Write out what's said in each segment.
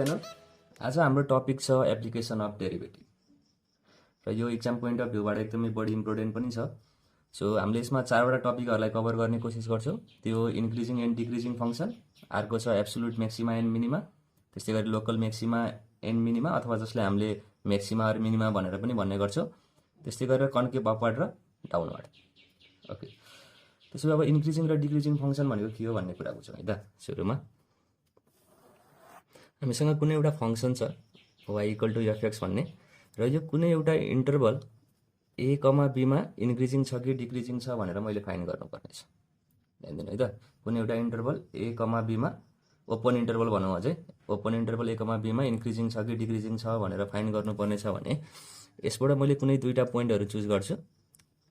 Channel. आज हाम्रो topic छ एप्लिकेसन अफ डेरिभेटिभ र यो इक्जाम पोइन्ट अफ भ्यूबाट एकदमै बढी इम्पोर्टेन्ट पनि छ। सो हामीले यसमा चारवटा टपिकहरूलाई कभर गर्ने कोसिस गर्छौँ। त्यो इन्क्रिजिङ एन्ड डिक्रिजिङ फङ्सन, अर्को छ एब्सोल्युट म्याक्सिमा एन्ड मिनिमा, त्यस्तै गरी लोकल म्याक्सिमा एन्ड मिनिमा अथवा जसले हामीले म्याक्सिमा र मिनिमा भनेर पनि भन्ने गर्छौँ, त्यस्तै गरेर कन्केभ अपवार्ड र डाउनवार्ड। ओके, त्यसो भए अब इन्क्रिजिङ र डिक्रिजिङ फङ्सन भनेको के हो भन्ने कुरा बुझौँ है त। सुरुमा हामीसँग कुनै एउटा फङ्सन छ y इक्वल टु एफएक्स भन्ने, र यो कुनै एउटा इन्टरभल a, बीमा इन्क्रिजिङ छ कि डिक्रिजिङ छ भनेर मैले फाइन्ड गर्नुपर्ने छ। ध्यान दिनु है त। कुनै एउटा इन्टरभल a, बीमा ओपन इन्टरभल भनौँ, अझै ओपन इन्टरभल a, बीमा इन्क्रिजिङ छ कि डिक्रिजिङ छ भनेर फाइन्ड गर्नुपर्ने छ भने यसबाट मैले कुनै दुईवटा पोइन्टहरू चुज गर्छु,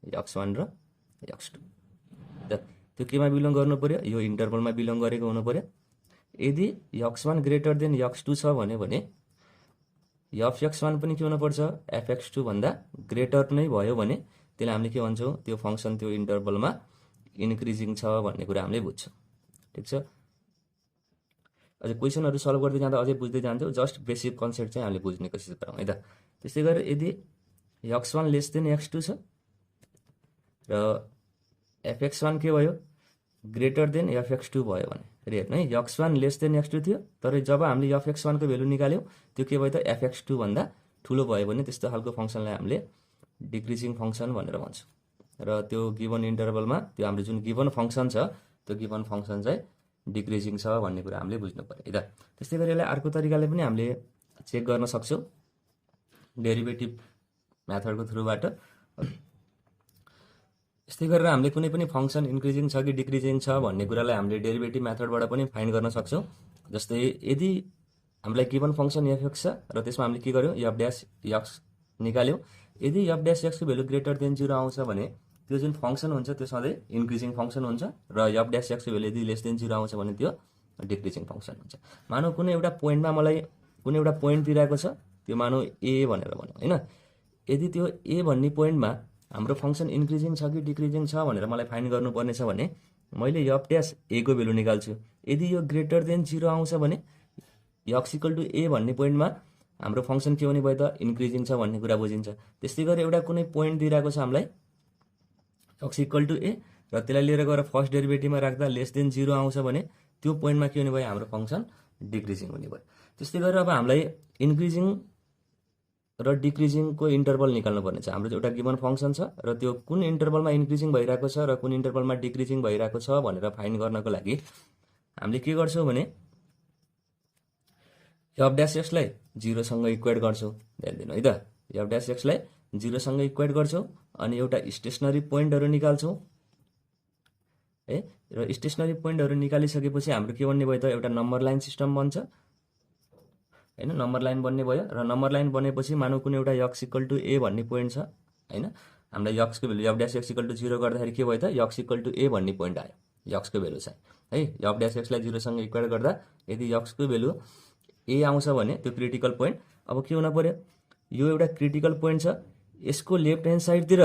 x1 र x2। त्यो केमा बिलोङ गर्नु पर्यो? यो इन्टरभलमा बिलोङ गरेको हुनु पर्यो। यदि x1 ग्रेटर देन x2 छ भने fx1 पनि के हुनुपर्छ? fx2 भन्दा ग्रेटर नै भयो भने त्यसलाई हामीले के भन्छौँ? त्यो फङ्सन त्यो इन्टरभलमा इन्क्रिजिङ छ भन्ने कुरा हामीले बुझ्छौँ। ठिक छ। अझै क्वेसनहरू सल्भ गर्दै जाँदा अझै बुझ्दै जान्छौँ। जस्ट बेसिक कन्सेप्ट चाहिँ हामीले बुझ्ने कोसिस गरौँ है त। त्यस्तै गरेर यदि x1 लेस देन x2 छ र fx1 के भयो? ग्रेटर देन fx2 भयो भने हेर्नु है, x1 लेस देन x2 थियो, तर जब हामीले fx1 को भेल्यु निकाल्यौँ त्यो के भयो त? fx2 भन्दा ठुलो भयो भने त्यस्तो खालको फङ्सनलाई हामीले डिक्रिजिङ फङ्सन भनेर भन्छौँ। र त्यो गिभन इन्टरभलमा त्यो हाम्रो जुन गिभन फङ्सन छ त्यो गिभन फङ्सन चाहिँ डिक्रिजिङ छ भन्ने कुरा हामीले बुझ्नु पर्यो है त। त्यस्तै गरी यसलाई अर्को तरिकाले पनि हामीले चेक गर्न सक्छौँ, डेरिभेटिभ मेथडको थ्रुबाट। यस्तै गरेर हामीले कुनै पनि फङ्सन इन्क्रिजिङ छ कि डिक्रिजिङ छ भन्ने कुरालाई हामीले डेरिभेटिभ मेथडबाट पनि फाइन्ड गर्न सक्छौँ। जस्तै यदि हामीलाई गिभन फङ्सन एफएक्स छ र त्यसमा हामीले के गर्यौँ? एफ ड्यास एक्स निकाल्यौँ। यदि एफ ड्यास एक्सको भेल्यु ग्रेटर देन 0 आउँछ भने त्यो जुन फङ्सन हुन्छ त्यो सधैँ इन्क्रिजिङ फङ्सन हुन्छ, र एफ ड्यास एक्सको भेल्यु यदि लेस देन 0 आउँछ भने त्यो डिक्रिजिङ फङ्सन हुन्छ। मानौँ कुनै एउटा पोइन्टमा मलाई कुनै एउटा पोइन्ट दिइरहेको छ, त्यो मानौँ ए भनेर भनौँ होइन। यदि त्यो ए भन्ने पोइन्टमा हाम्रो फङ्सन इन्क्रिजिङ छ कि डिक्रिजिङ छ भनेर मलाई फाइन्ड गर्नुपर्ने छ भने मैले एफ ड्यास ए को भेल्यु निकाल्छु। यदि यो ग्रेटर देन 0 आउँछ भने एक्स इक्वल टु ए भन्ने पोइन्टमा हाम्रो फङ्सन के हुने भयो त? इन्क्रिजिङ छ भन्ने कुरा बुझिन्छ। त्यस्तै गरी एउटा कुनै पोइन्ट दिइरहेको छ हामीलाई एक्स इक्वल टु ए, र त्यसलाई लिएर गएर फर्स्ट डेरिभेटिभमा राख्दा लेस देन 0 आउँछ भने त्यो पोइन्टमा के हुने भयो? हाम्रो फङ्सन डिक्रिजिङ हुने भयो। त्यस्तै गरेर अब हामीलाई इन्क्रिजिङ र डिक्रिजिङको इन्टरभल निकाल्नु पर्ने छ। हाम्रो एउटा गिभन फङ्सन छ र त्यो कुन इन्टरभलमा इन्क्रिजिङ भइरहेको छ र कुन इन्टरभलमा डिक्रिजिङ भइरहेको छ भनेर फाइन्ड गर्नको लागि हामीले के गर्छौँ भने एफ ड्यास एक्सलाई 0 सँग इक्वेट गर्छौँ। ध्यान दिनु है त। एफ ड्यास एक्सलाई 0 सँग इक्वेट गर्छौँ अनि एउटा स्टेसनरी पोइन्टहरू निकाल्छौँ है। र स्टेसनरी पोइन्टहरू निकालिसकेपछि हाम्रो के बन्ने भयो त? एउटा नम्बर लाइन सिस्टम बन्छ होइन। नम्बर लाइन बन्ने भयो, र नम्बर लाइन बनेपछि मानौँ कुनै एउटा एक्स इक्वल टु ए भन्ने पोइन्ट छ होइन। हामीलाई एक्सको value f dash x equal to 0 गर्दाखेरि के भयो त? एक्स इक्वल टु ए भन्ने पोइन्ट आयो, एक्सको भेल्यु चाहिँ है। एफ ड्यास एक्सलाई 0 सँग इक्वेट गर्दा यदि एक्सको भेल्यु ए आउँछ भने त्यो क्रिटिकल पोइन्ट। अब के हुन पर्यो? यो एउटा क्रिटिकल पोइन्ट छ, यसको लेफ्ट ह्यान्ड साइडतिर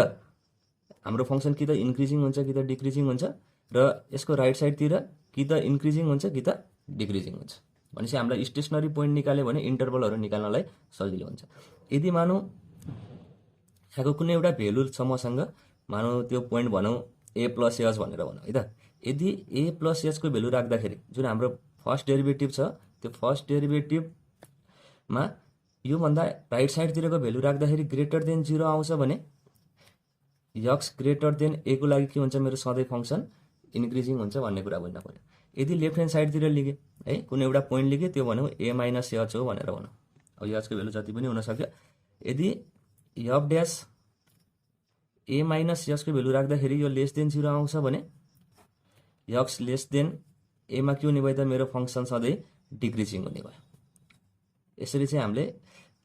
हाम्रो फङ्सन कि त इन्क्रिजिङ हुन्छ कि त डिक्रिजिङ हुन्छ, र यसको राइट साइडतिर कि त इन्क्रिजिङ हुन्छ कि त डिक्रिजिङ हुन्छ। भनेपछि हामीलाई स्टेसनरी पोइन्ट निकाल्यो भने इन्टरभलहरू निकाल्नलाई सजिलो हुन्छ। यदि मानौँ यहाँको कुनै एउटा भेल्यु छ मसँग, मानौँ त्यो पोइन्ट भनौँ ए प्लस एच भनेर भनौँ है त। यदि ए प्लस एचको भेल्यु राख्दाखेरि जुन हाम्रो फर्स्ट डेरिभेटिभ छ त्यो फर्स्ट डेरिभेटिभमा योभन्दा राइट साइडतिरको भेल्यु राख्दाखेरि ग्रेटर देन 0 आउँछ भने एक्स ग्रेटर देन ए को लागि के हुन्छ? मेरो सधैँ फङ्सन इन्क्रिजिङ हुन्छ भन्ने कुरा बुझ्न पर्यो। यदि लेफ्ट ह्यान्ड साइडतिर लिगेँ है, कुनै एउटा पोइन्ट लिगेँ, त्यो भनौँ ए माइनस एच हो भनेर भनौँ। अब एचको भेल्यु जति पनि हुनसक्यो। यदि f dash a minus एचको value राख्दाखेरि यो लेस देन 0 आउँछ भने एक्स लेस देन एमा के हुने भयो त? मेरो फङ्सन सधैँ डिक्रिजिङ हुने भयो। यसरी चाहिँ हामीले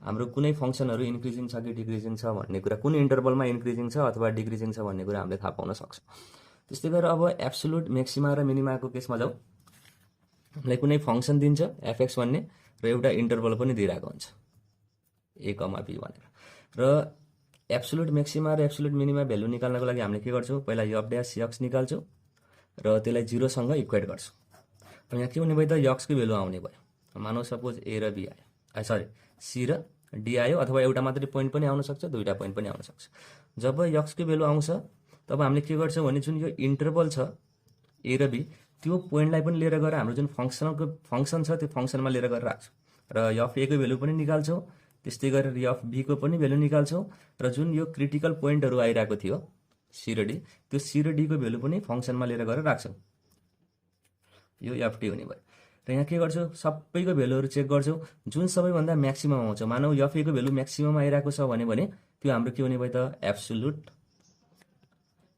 हाम्रो कुनै फङ्सनहरू इन्क्रिजिङ छ कि डिक्रिजिङ छ भन्ने कुरा, कुन इन्टरभलमा इन्क्रिजिङ छ अथवा डिक्रिजिङ छ भन्ने कुरा हामीले थाहा पाउन सक्छौँ। त्यस्तै गरेर अब एब्सोल्युट म्याक्सिमा र मिनिमाको केसमा जाउँ। हामीलाई कुनै फङ्सन दिन्छ एफएक्स भन्ने, र एउटा इन्टरभल पनि दिइरहेको हुन्छ ए, बी भनेर, र एब्सोल्युट म्याक्सिमा र एब्सोल्युट मिनिमा भेल्यु निकाल्नको लागि हामीले के गर्छौँ? पहिला एफ ड्यास एक्स निकाल्छौँ र त्यसलाई 0 सँग इक्वेट गर्छौँ। र यहाँ के हुने भयो त? एक्सको भेल्यु आउने भयो। मानौ सपोज ए र बी आयो, सरी सी र डी आयो, अथवा एउटा मात्रै पोइन्ट पनि आउन सक्छ, दुईवटा पोइन्ट पनि आउन सक्छ। जब यक्सको भेल्यु आउँछ तब हामीले के गर्छौँ भने जुन यो इन्टरभल छ ए र बी त्यो पोइन्टलाई पनि लिएर गएर हाम्रो जुन फङ्सन छ त्यो फङ्सनमा लिएर गएर राख्छौँ र यफ ए को भेल्यु पनि निकाल्छौँ, त्यस्तै गरेर यफ बी को पनि भेल्यु निकाल्छौँ र जुन यो क्रिटिकल पोइन्टहरू आइरहेको थियो सी र डी त्यो सी र डी को भेल्यु पनि फङ्सनमा लिएर गएर राख्छौँ। यो एफटी हुने भयो र यहाँ के गर्छौँ सबैको भेल्युहरू चेक गर्छौँ जुन सबैभन्दा म्याक्सिमम आउँछ। मानौ एफ ए को भेल्यु म्याक्सिमम आइरहेको छ भने त्यो हाम्रो के हुने भयो त एब्सोल्युट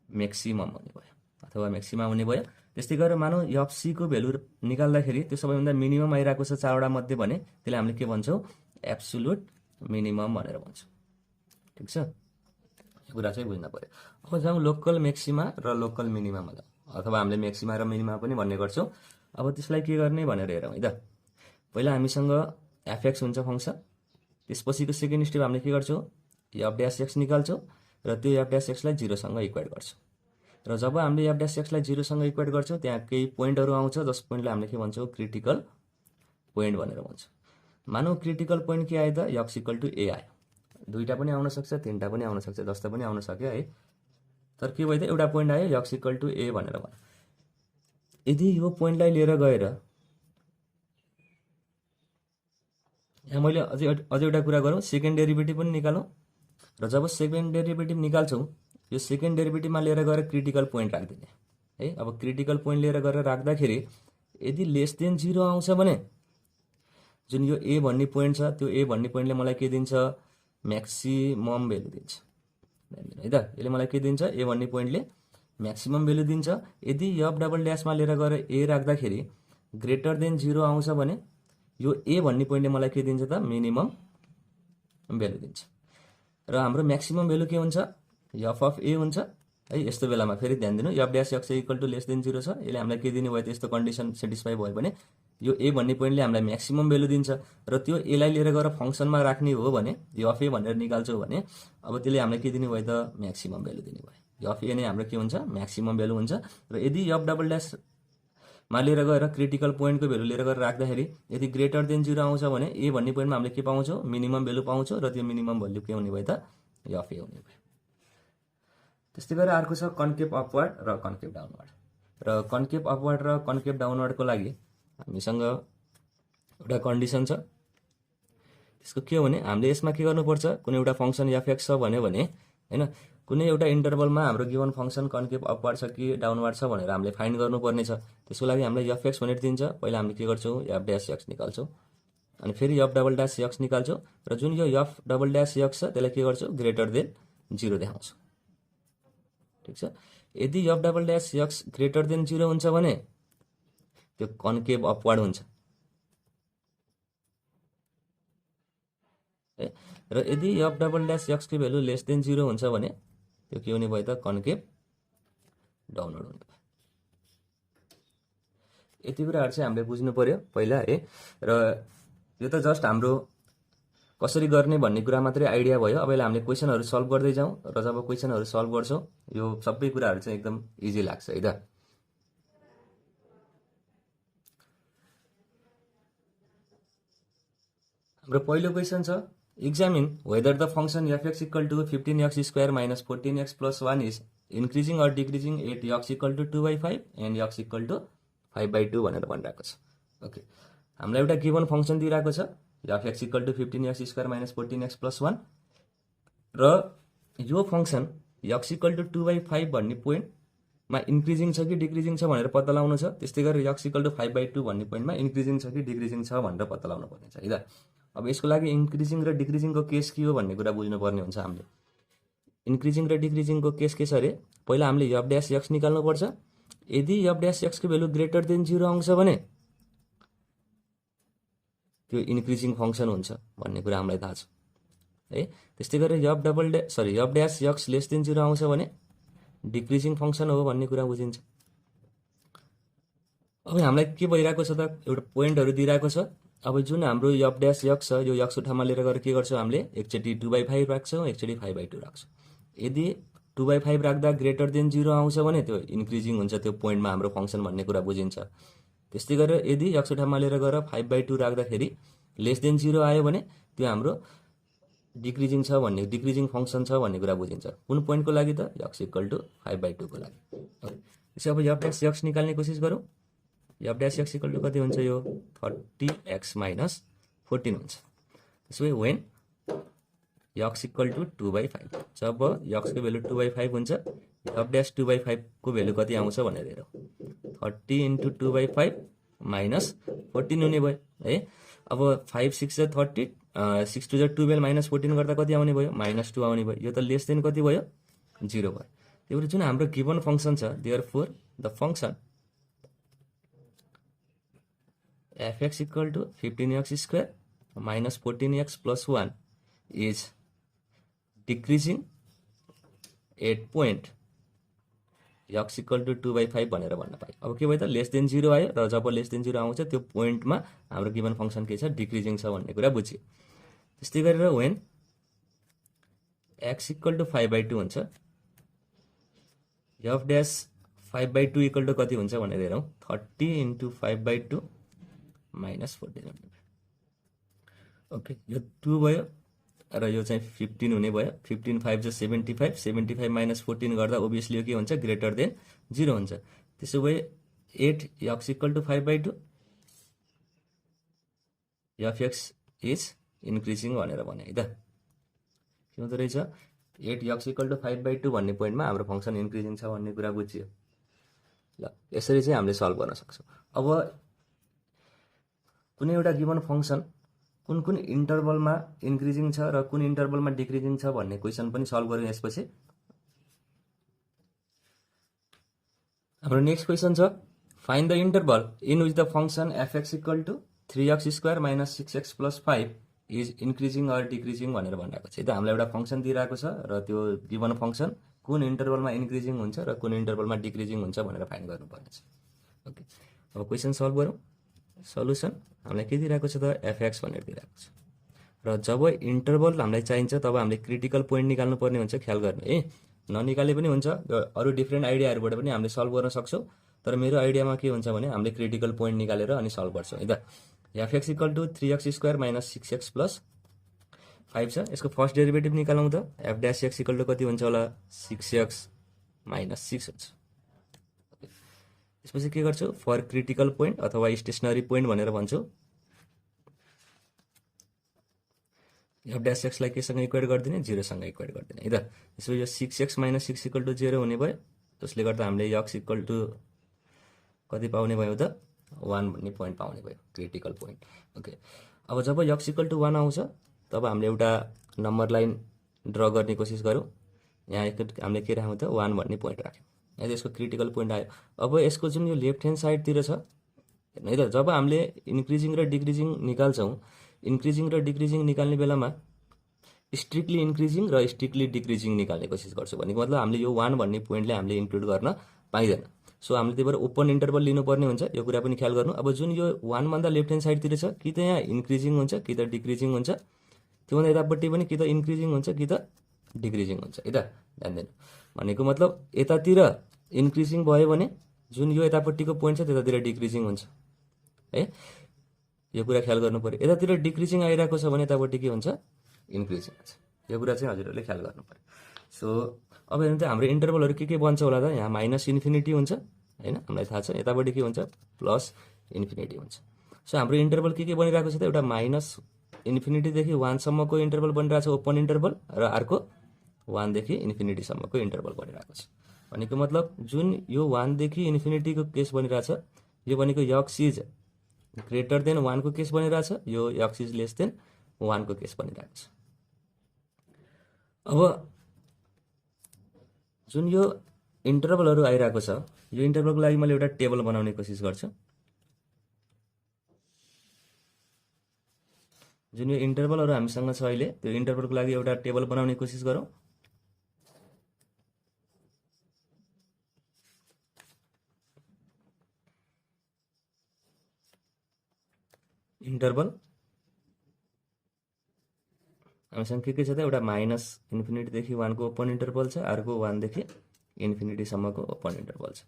म्याक्सिमम हुने भयो अथवा म्याक्सिमम हुने भयो। त्यस्तै गरेर मानौ एफ सी को भेल्यु निकाल्दाखेरि त्यो सबैभन्दा मिनिमम आइरहेको छ चारवटा मध्ये भने त्यसलाई हामीले के भन्छौँ एब्सोल्युट मिनिमम भनेर भन्छौँ। ठिक छ, यो कुरा चाहिँ बुझ्न पर्यो। अब जाउँ लोकल म्याक्सिमा र लोकल मिनिमममा जाउँ, अथवा हामीले म्याक्सिमा र मिनिमा पनि भन्ने गर्छौँ। अब त्यसलाई के गर्ने भनेर हेरौँ है त। पहिला हामीसँग एफएक्स हुन्छ फङ्सन, त्यसपछिको सेकेन्ड स्टेप हामीले के गर्छौँ एफ ड्यास एक्स निकाल्छौँ र त्यो एफ ड्यास एक्सलाई जिरोसँग इक्वेट गर्छौँ र जब हामीले एफ ड्यास एक्सलाई जिरोसँग इक्वेट गर्छौँ त्यहाँ केही पोइन्टहरू आउँछ जस पोइन्टलाई हामीले के भन्छौँ क्रिटिकल पोइन्ट भनेर भन्छौँ। मानौ क्रिटिकल पोइन्ट के आयो त एक्स इक्वल टु ए आयो, दुईवटा पनि आउन सक्छ, तिनवटा पनि आउन सक्छ, दसवटा पनि आउन सक्यो है, तर के भयो त एउटा पोइन्ट आयो एक्स इक्वल टु ए भनेर भन्यो। यदि यो पोइन्टलाई लिएर गएर यहाँ मैले अझै एउटा कुरा गरौँ, सेकेन्ड डेरिभेटिभ पनि निकालौँ र जब सेकेन्ड डेरिभेटिभ निकाल्छौँ यो सेकेन्ड डेरिभेटिभमा लिएर गएर क्रिटिकल पोइन्ट राखिदिने है। अब क्रिटिकल पोइन्ट लिएर गएर राख्दाखेरि यदि लेस देन जिरो आउँछ भने जुन यो ए भन्ने पोइन्ट छ त्यो ए भन्ने पोइन्टले मलाई के दिन्छ म्याक्सिमम भेल्यु दिन्छ है त। यसले मलाई के दिन्छ ए भन्ने पोइन्टले म्याक्सिमम भेल्यु दिन्छ। यदि एफ डबल ड्यासमा लिएर गएर ए राख्दाखेरि ग्रेटर देन जिरो आउँछ भने यो ए भन्ने पोइन्टले मलाई के दिन्छ त मिनिमम भेल्यु दिन्छ र हाम्रो म्याक्सिमम भेल्यु के हुन्छ एफ अफ ए हुन्छ है। यस्तो बेलामा फेरि ध्यान दिनु f dash x equal to less than zero छ, यसले हामीलाई के दिने भयो त यस्तो कन्डिसन सेटिस्फाई भयो भने यो ए भन्ने पोइन्टले हामीलाई म्याक्सिमम भेल्यु दिन्छ र त्यो एलाई लिएर गएर फङ्सनमा राख्ने हो भने यो अफ ए भनेर निकाल्छौँ भने अब त्यसले हामीलाई के दिने भयो त म्याक्सिमम भेल्यु दिने भयो। यो अफ ए नै हाम्रो के हुन्छ म्याक्सिमम भेल्यु हुन्छ र यदि एफ डबल ड्यासमा लिएर गएर क्रिटिकल पोइन्टको भेल्यु लिएर गएर राख्दाखेरि यदि ग्रेटर देन जिरो आउँछ भने ए भन्ने पोइन्टमा हामीले के पाउँछौँ मिनिमम भेल्यु पाउँछौँ र त्यो मिनिमम भेल्यु के हुने भयो त एफ ए हुने भयो। त्यस्तै गरेर अर्को छ कन्केभ अपवर्ड र कन्केभ डाउनवर्ड र कन्केभ अपवर्ड र कन्केभ डाउनवर्डको लागि हामीसँग एउटा कन्डिसन छ। त्यसको के हो भने हामीले यसमा के गर्नुपर्छ कुनै एउटा फङ्सन एफएक्स छ भन्यो भने होइन कुनै एउटा इन्टरभलमा हाम्रो गिभन फङ्सन कन्केभ अपवर्ड छ कि डाउनवर्ड छ भनेर हामीले फाइन्ड गर्नुपर्ने छ। त्यसको लागि हामीलाई एफएक्स भनेर दिन्छ, पहिला हामीले के गर्छौँ एफ ड्यास एक्स निकाल्छौँ अनि फेरि एफ डबल ड्यास एक्स निकाल्छौँ र जुन यो एफ डबल ड्यास एक्स छ त्यसलाई के गर्छौँ ग्रेटर देन जिरो देखाउँछौँ। ठिक छ, यदि f double dash x greater than zero हुन्छ भने त्यो कन्केभ अपवर्ड हुन्छ र यदि एफ डबल ड्यास एक्सको भेल्यु लेस देन जिरो हुन्छ भने त्यो के हुने भयो त कन्केभ डाउनवर्ड हुने भयो। यति कुराहरू चाहिँ हामीले बुझ्नु पर्यो पहिला है र यो त जस्ट हाम्रो कसरी गर्ने भन्ने कुरा मात्रै आइडिया भयो। अब यसलाई हामीले क्वेसनहरू सल्भ गर्दै जाउँ र जब क्वेसनहरू सल्भ गर्छौँ यो सबै कुराहरू चाहिँ एकदम इजी लाग्छ है त। हाम्रो पहिलो क्वेसन छ examine whether the function f x equal to 15x square minus 14x plus 1 is increasing or decreasing at x equal to 2/5 and x equal to 5/2 भनेर भनिरहेको छ। ओके, हामीलाई एउटा गिभन फङ्सन दिइरहेको छ f x equal to 15x square minus 14x plus 1 र यो function x equal to 2/5 भन्ने पोइन्टमा इन्क्रिजिङ छ कि डिक्रिजिङ छ भनेर पत्ता लगाउनु छ। त्यस्तै गरेर एक्स इक्वल टु 5/2 भन्ने पोइन्टमा इन्क्रिजिङ छ कि डिक्रिजिङ छ भनेर पत्ता लगाउनु पर्ने छ है त। अब यसको लागि इन्क्रिजिङ र डिक्रिजिङको केस के हो भन्ने कुरा बुझ्नुपर्ने हुन्छ हामीले। इन्क्रिजिङ र डिक्रिजिङको केस के छ अरे पहिला हामीले एफ ड्यास एक्स निकाल्नुपर्छ। यदि एफ ड्यास एक्सको भेल्यु ग्रेटर देन जिरो आउँछ भने त्यो इन्क्रिजिङ फङ्सन हुन्छ भन्ने कुरा हामीलाई थाहा छ है। त्यस्तै गरेर F dash x lace than zero आउँछ भने डिक्रिजिङ फङ्सन हो भन्ने कुरा बुझिन्छ। अब हामीलाई के भइरहेको छ त एउटा पोइन्टहरू दिइरहेको छ। अब जुन हाम्रो एफ ड्यास एक्स छ यो एक्स ठाउँमा लिएर गएर के गर्छौँ हामीले एकचोटि 2/5 राख्छौँ, एकचोटि 5/2 राख्छौँ। यदि 2/5 राख्दा ग्रेटर देन जिरो आउँछ भने त्यो इन्क्रिजिङ हुन्छ त्यो पोइन्टमा हाम्रो फङ्सन भन्ने कुरा बुझिन्छ। त्यस्तै गरेर यदि x ठाउँमा लिएर गएर 5/2 राख्दाखेरि लेस देन 0 आयो भने त्यो हाम्रो डिक्रिजिङ छ भन्ने, डिक्रिजिङ फङ्सन छ भन्ने कुरा बुझिन्छ। कुन पोइन्टको लागि त? x = 5/2 को लागि। त्यसै अब f ड्यास x निकाल्ने कोसिस गरौँ। f ड्यास x = कति हुन्छ? यो 30x - 14 हुन्छ। त्यसो भए वेन x = 2/5, जब x को भ्यालु 2/5 हुन्छ, f ड्यास 2/5 को भ्यालु कति आउँछ भनेर हेरौँ। 30 × 2/5 - 14 हुने भयो है। अब 5 6 जा 30, 6 2 जा 12 - 14 गर्दा कति आउने भयो? -2 आउने भयो। यो त लेस देन कति भयो? 0 भयो। त्यही भएर जुन हाम्रो गिभन फङ्सन छ, therefore the function fx = 15x² - 14x + 1 is decreasing at point x = 2/5 भनेर भन्न पायो। अब के भयो त? लेस देन 0 आयो र जब लेस देन 0 आउँछ त्यो पोइन्टमा हाम्रो गिभन फङ्सन के छ? डिक्रिजिङ छ भन्ने कुरा बुझ्यो। त्यस्तै गरेर वेन x = 5/2 हुन्छ, f ड्यास 5/2 = कति हुन्छ भनेर हेरौँ। 30 × 5/2 - 14 हुने भयो। ओके, यो 2 भयो र यो चाहिँ 15 हुने भयो। 15 5 जा 75, 75 - 14 गर्दा ओभियसली यो के हुन्छ? ग्रेटर देन 0 हुन्छ। त्यसो भए 8 x = 5/2, fx इज इन्क्रिजिङ भनेर भने है त। के हुँदो रहेछ? 8 x = 5/2 भन्ने पोइन्टमा हाम्रो फङ्सन इन्क्रिजिङ छ भन्ने कुरा बुझ्यो। ल, यसरी चाहिँ हामीले सल्भ गर्न सक्छौँ। अब कुनै एउटा गिभन फङ्सन कुन कुन इन्टरभलमा इन्क्रिजिङ छ र कुन इन्टरभलमा डिक्रिजिङ छ भन्ने क्वेसन पनि सल्भ गऱ्यौँ। यसपछि हाम्रो नेक्स्ट क्वेसन छ, find the interval in which the function fx = 3x² - 6x + 5 is increasing or decreasing भनेर भनिरहेको छ। त हामीलाई एउटा फङ्सन दिइरहेको छ र त्यो गिभन फङ्सन कुन इन्टरभलमा इन्क्रिजिङ हुन्छ र कुन इन्टरभलमा डिक्रिजिङ हुन्छ भनेर फाइन्ड गर्नुपर्ने छ। ओके, अब क्वेसन सल्भ गरौँ। सल्युसन हामीलाई के दिइरहेको छ त? fx भनेर दिइरहेको छ र जब इन्टरभल हामीलाई चाहिन्छ तब हामीले क्रिटिकल पोइन्ट निकाल्नु पर्ने हुन्छ। ख्याल गर्नु है, ननिकाले पनि हुन्छ, अरू डिफ्रेन्ट आइडियाहरूबाट पनि हामीले सल्भ गर्न सक्छौँ। तर मेरो आइडियामा के हुन्छ भने हामीले क्रिटिकल पोइन्ट निकालेर अनि सल्भ गर्छौँ है त। fx = 3x² - 6x + 5 छ। यसको फर्स्ट डेरिभेटिभ निकालौँ त। f ड्यास x = कति हुन्छ होला? 6x - 6 हुन्छ। त्यसपछि के गर्छु? फर क्रिटिकल पोइन्ट अथवा स्टेसनरी पोइन्ट भनेर भन्छु। f ड्यास x लाई केसँग इक्वेट गरिदिने? 0 सँग इक्वेट गरिदिने है त। त्यसपछि यो 6x - 6 = 0 हुने भयो। जसले गर्दा हामीले x = कति पाउने भयो त? 1 भन्ने पोइन्ट पाउने भयो, क्रिटिकल पोइन्ट। ओके, अब जब x = 1 आउँछ तब हामीले एउटा नम्बर लाइन ड्र गर्ने कोसिस गरौँ। यहाँ हामीले के राख्यौँ त? 1 भन्ने पोइन्ट राख्यौँ। यदि यसको क्रिटिकल पोइन्ट आयो, अब यसको जुन यो लेफ्ट ह्यान्ड साइडतिर छ हेर्नु है त, जब हामीले इन्क्रिजिङ र डिक्रिजिङ निकाल्छौँ, इन्क्रिजिङ र डिक्रिजिङ निकाल्ने बेलामा स्ट्रिक्टली इन्क्रिजिङ र स्ट्रिक्टली डिक्रिजिङ निकाल्ने कोसिस गर्छौँ। भनेको मतलब हामीले यो 1 भन्ने पोइन्टले हामीले इन्क्लुड गर्न पाइँदैन। सो हामीले त्यही भएर ओपन इन्टरभल लिनुपर्ने हुन्छ। यो कुरा पनि ख्याल गर्नु। अब जुन यो 1 भन्दा लेफ्ट ह्यान्ड साइडतिर छ, कि त यहाँ इन्क्रिजिङ हुन्छ कि त डिक्रिजिङ हुन्छ। त्योभन्दा यतापट्टि पनि कि त इन्क्रिजिङ हुन्छ कि त डिक्रिजिङ हुन्छ है त। ध्यान दिनु, भनेको मतलब यतातिर इन्क्रिजिङ भयो भने जुन यो यतापट्टिको पोइन्ट छ त्यतातिर डिक्रिजिङ हुन्छ है। यो कुरा ख्याल गर्नु पर्यो। यतातिर डिक्रिजिङ आइरहेको छ भने यतापट्टि के हुन्छ? इन्क्रिजिङ हुन्छ। यो कुरा चाहिँ हजुरहरूले ख्याल गर्नु पर्यो। सो अब हेर्नु त हाम्रो इन्टरभलहरू के बन्छ होला त? यहाँ -इन्फिनिटी हुन्छ होइन, हामीलाई थाहा छ। यतापट्टि के हुन्छ? +इन्फिनिटी हुन्छ। सो हाम्रो इन्टरभल के बनिरहेको छ त? एउटा -इन्फिनिटीदेखि 1 सम्मको इन्टरभल बनिरहेको छ, ओपन इन्टरभल, र अर्को 1 देखि इन्फिनिटी सम्मको इन्टरभल बनिरहेको छ। भनेको मतलब जुन यो 1 देखि इन्फिनिटीको केस बनिरहेछ, यो भनेको x इज ग्रेटर देन 1 को केस बनिरहेछ, यो x इज लेस देन 1 को केस बनिरहेको छ। अब जुन यो इन्टरभलहरू आइरहेको छ, यो इन्टरभलको लागि मैले एउटा टेबल बनाउने कोसिस गर्छु। जुन यो इन्टरभलहरू हामीसँग छ अहिले, त्यो इन्टरभलको लागि एउटा टेबल बनाउने कोसिस गरौँ। इन्टरभल हामीसँग के छ त? एउटा -इन्फिनिटीदेखि 1 को ओपन इन्टरभल छ, अर्को 1 देखि इन्फिनिटी सम्मको ओपन इन्टरभल छ।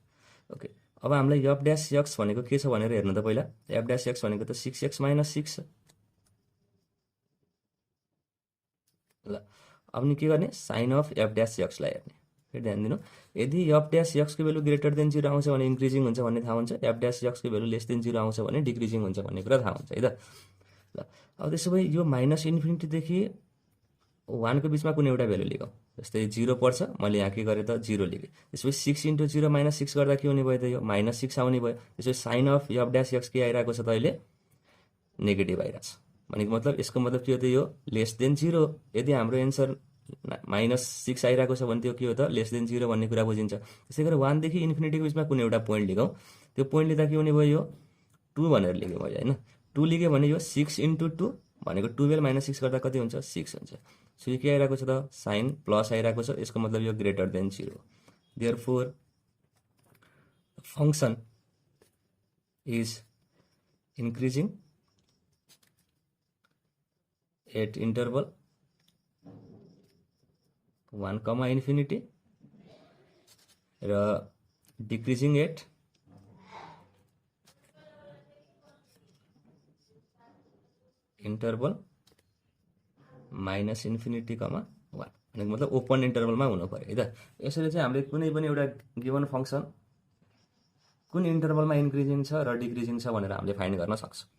ओके, अब हामीलाई एफ ड्यास एक्स भनेको के छ भनेर हेर्नु त पहिला। एफ ड्यास एक्स भनेको त 6x - 6 छ। ल अब नि के गर्ने, साइन अफ एफ ड्यास एक्सलाई हेर्ने। फेरि ध्यान दिनु, यदि एफ ड्यास एक्सको भेल्यु ग्रेटर देन 0 आउँछ भने इन्क्रिजिङ हुन्छ भन्ने थाहा हुन्छ, एफ ड्यास एक्सको भेल्यु लेस देन 0 आउँछ भने डिक्रिजिङ हुन्छ भन्ने कुरा थाहा हुन्छ है त। ल अब त्यसो भए यो -∞ देखि 1 को बिचमा कुनै एउटा भेल्यु लिगौँ। जस्तै 0 पर्छ, मैले यहाँ के गरेँ त 0 लिएँ। त्यसपछि 6 × 0 - 6 गर्दा के हुने भयो त, यो -6 आउने भयो। त्यसपछि sign of f dash x के आइरहेको छ त अहिले, नेगेटिभ आइरहेछ। भनेको मतलब यसको मतलब के हो त, यो लेस देन 0। यदि हाम्रो एन्सर -6 आइरहेको छ भने त्यो के हो त, लेस देन 0 भन्ने कुरा बुझिन्छ। त्यसै गरी 1 देखि इन्फिनिटीको बिचमा कुनै एउटा पोइन्ट लिगौँ। त्यो पोइन्ट लिँदा के हुने भयो, यो 2 भनेर लिएँ मैले होइन। 2 लिएँ भने यो 6 × 2 भनेको 12 - 6 गर्दा कति हुन्छ, 6 हुन्छ। सो यो के आइरहेको छ त, साइन प्लस आइरहेको छ। यसको मतलब यो greater than 0। Therefore function is increasing at interval 1, र डिक्रिजिङ एट इन्टरभल -∞, -1। भनेको मतलब ओपन इन्टरभलमा हुनु पऱ्यो है त। यसरी चाहिँ हामीले कुनै पनि एउटा गिभन फङ्सन कुन इन्टरभलमा इन्क्रिजिङ छ र डिक्रिजिङ छ भनेर हामीले फाइन्ड गर्न सक्छौँ।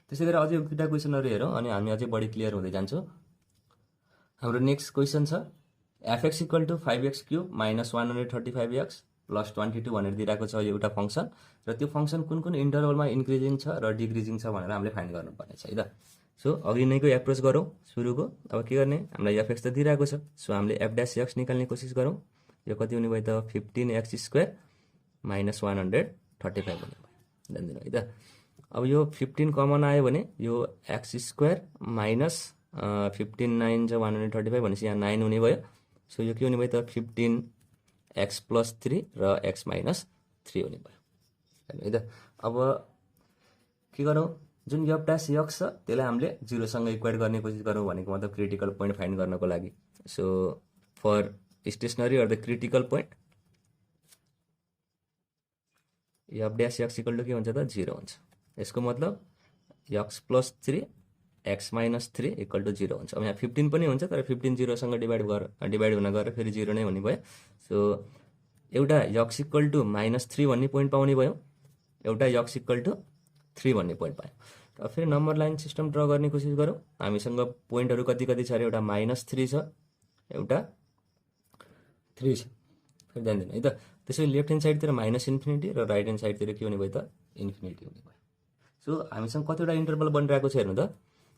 त्यसै गरी अझै दुईवटा क्वेसनहरू हेरौँ अनि हामी अझै बढी क्लियर हुँदै जान्छौँ। हाम्रो नेक्स्ट क्वेसन छ fx = 5x³ - 135x + 22 भनेर दिइरहेको छ एउटा फङ्सन, र त्यो फङ्सन कुन कुन इन्टरभलमा इन्क्रिजिङ छ र डिक्रिजिङ छ भनेर हामीले फाइन्ड गर्नुपर्ने छ है त। सो अघि नैको एप्रोच गरौँ सुरुको। अब के गर्ने, हामीलाई fx त दिइरहेको छ, सो हामीले f ड्यास x निकाल्ने कोसिस गरौँ। यो कति हुने भयो त, 15x² - 135 हुने भयो। ध्यान दिनु है त। अब यो 15 कमन आयो भने यो x² माइनस 15 9 = 135 भनेपछि यहाँ 9 हुने भयो। सो यो के हुने भयो त, 15x + 3 र x - 3 हुने भयो है त। अब के गरौँ, जुन एफ ड्यास एक्स छ त्यसलाई हामीले 0 सँग इक्वेट गर्ने कोसिस गरौँ। भनेको मतलब क्रिटिकल पोइन्ट फाइन्ड गर्नको लागि। So for stationary or the critical point f dash x = के हुन्छ त, 0 हुन्छ। यसको मतलब x + 3 x - 3 = 0 हुन्छ। अब यहाँ 15 पनि हुन्छ, तर 15 0 सँग डिभाइड हुन गएर फेरि 0 नै हुने भयो। सो एउटा x = -3 भन्ने पोइन्ट पाउने भयो, एउटा x = 3 भन्ने पोइन्ट पायो। अब फेरि नम्बर लाइन सिस्टम ड्र गर्ने कोसिस गरौँ। हामीसँग पोइन्टहरू कति कति छ अरे, एउटा -3 छ, एउटा 3 छ। फेरि ध्यान दिनु है त। त्यसैले लेफ्ट ह्यान्ड साइडतिर -∞ र राइट ह्यान्ड साइडतिर के हुने भयो त, इन्फिनिटी हुने भयो। सो हामीसँग कतिवटा इन्टरभल बनिरहेको छ हेर्नु त,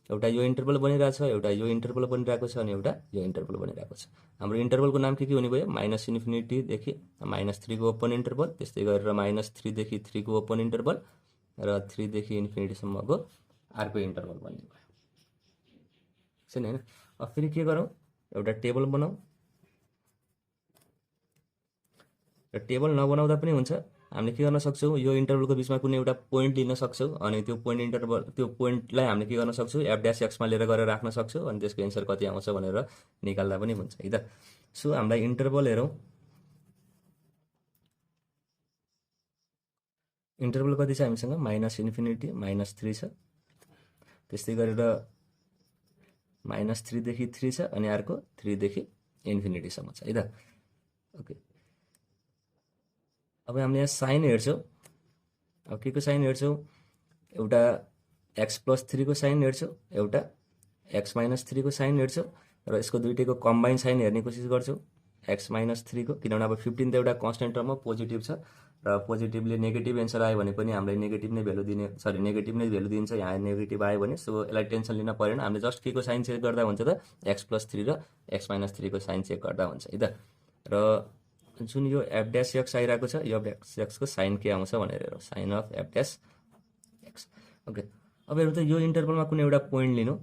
एउटा यो इन्टरभल बनिरहेको छ, एउटा यो इन्टरभल बनिरहेको छ, अनि एउटा यो इन्टरभल बनिरहेको छ। हाम्रो इन्टरभलको नाम के हुने भयो, -∞ देखि -3 को ओपन इन्टरभल, त्यस्तै गरेर -3 देखि 3 को ओपन इन्टरभल, र 3 देखि इन्फिनिटीसम्मको अर्को इन्टरभल बन्ने भयो। छैन होइन। अब फेरि के गरौँ, एउटा टेबल बनाऊ। र टेबल नबनाउँदा पनि हुन्छ, हामीले के गर्न सक्छौँ, यो इन्टरभलको बिचमा कुनै एउटा पोइन्ट लिन सक्छौँ, अनि त्यो पोइन्टलाई हामीले के गर्न सक्छौँ, एफ ड्यास एक्समा लिएर गएर राख्न सक्छौँ, अनि त्यसको एन्सर कति आउँछ भनेर निकाल्दा पनि हुन्छ है त। सो हामीलाई इन्टरभल हेरौँ। इन्टरभल कति छ हामीसँग, -∞ -3 छ, त्यस्तै गरेर -3 देखि 3 छ, अनि अर्को 3 देखि इन्फिनिटीसम्म छ है त। ओके, अब हामीले यहाँ साइन हेर्छौँ। अब के को साइन हेर्छौँ, एउटा x + 3 को साइन हेर्छौँ, एउटा x - 3 को साइन हेर्छौँ, र यसको दुइटैको कम्बाइन साइन हेर्ने कोसिस गर्छौँ, x - 3 को। किनभने अब 15 त एउटा कन्स्टेन्ट टर्ममा पोजिटिभ छ, र पोजिटिभले नेगेटिभ एन्सर आयो भने पनि हामीलाई नेगेटिभ नै भेल्यु दिन्छ। यहाँ नेगेटिभ आयो भने सो यसलाई टेन्सन लिन परेन। हामीले जस्ट के को साइन चेक गर्दा हुन्छ त, x + 3 र x - 3 को साइन चेक गर्दा हुन्छ है त। र जुन यो एफ ड्यास एक्स आइरहेको छ, यो एफ ड्यास एक्सको साइन के आउँछ भनेर हेरौँ, sign of f dash x. Okay, अब हेरौँ त, यो इन्टरभलमा कुनै एउटा पोइन्ट लिनु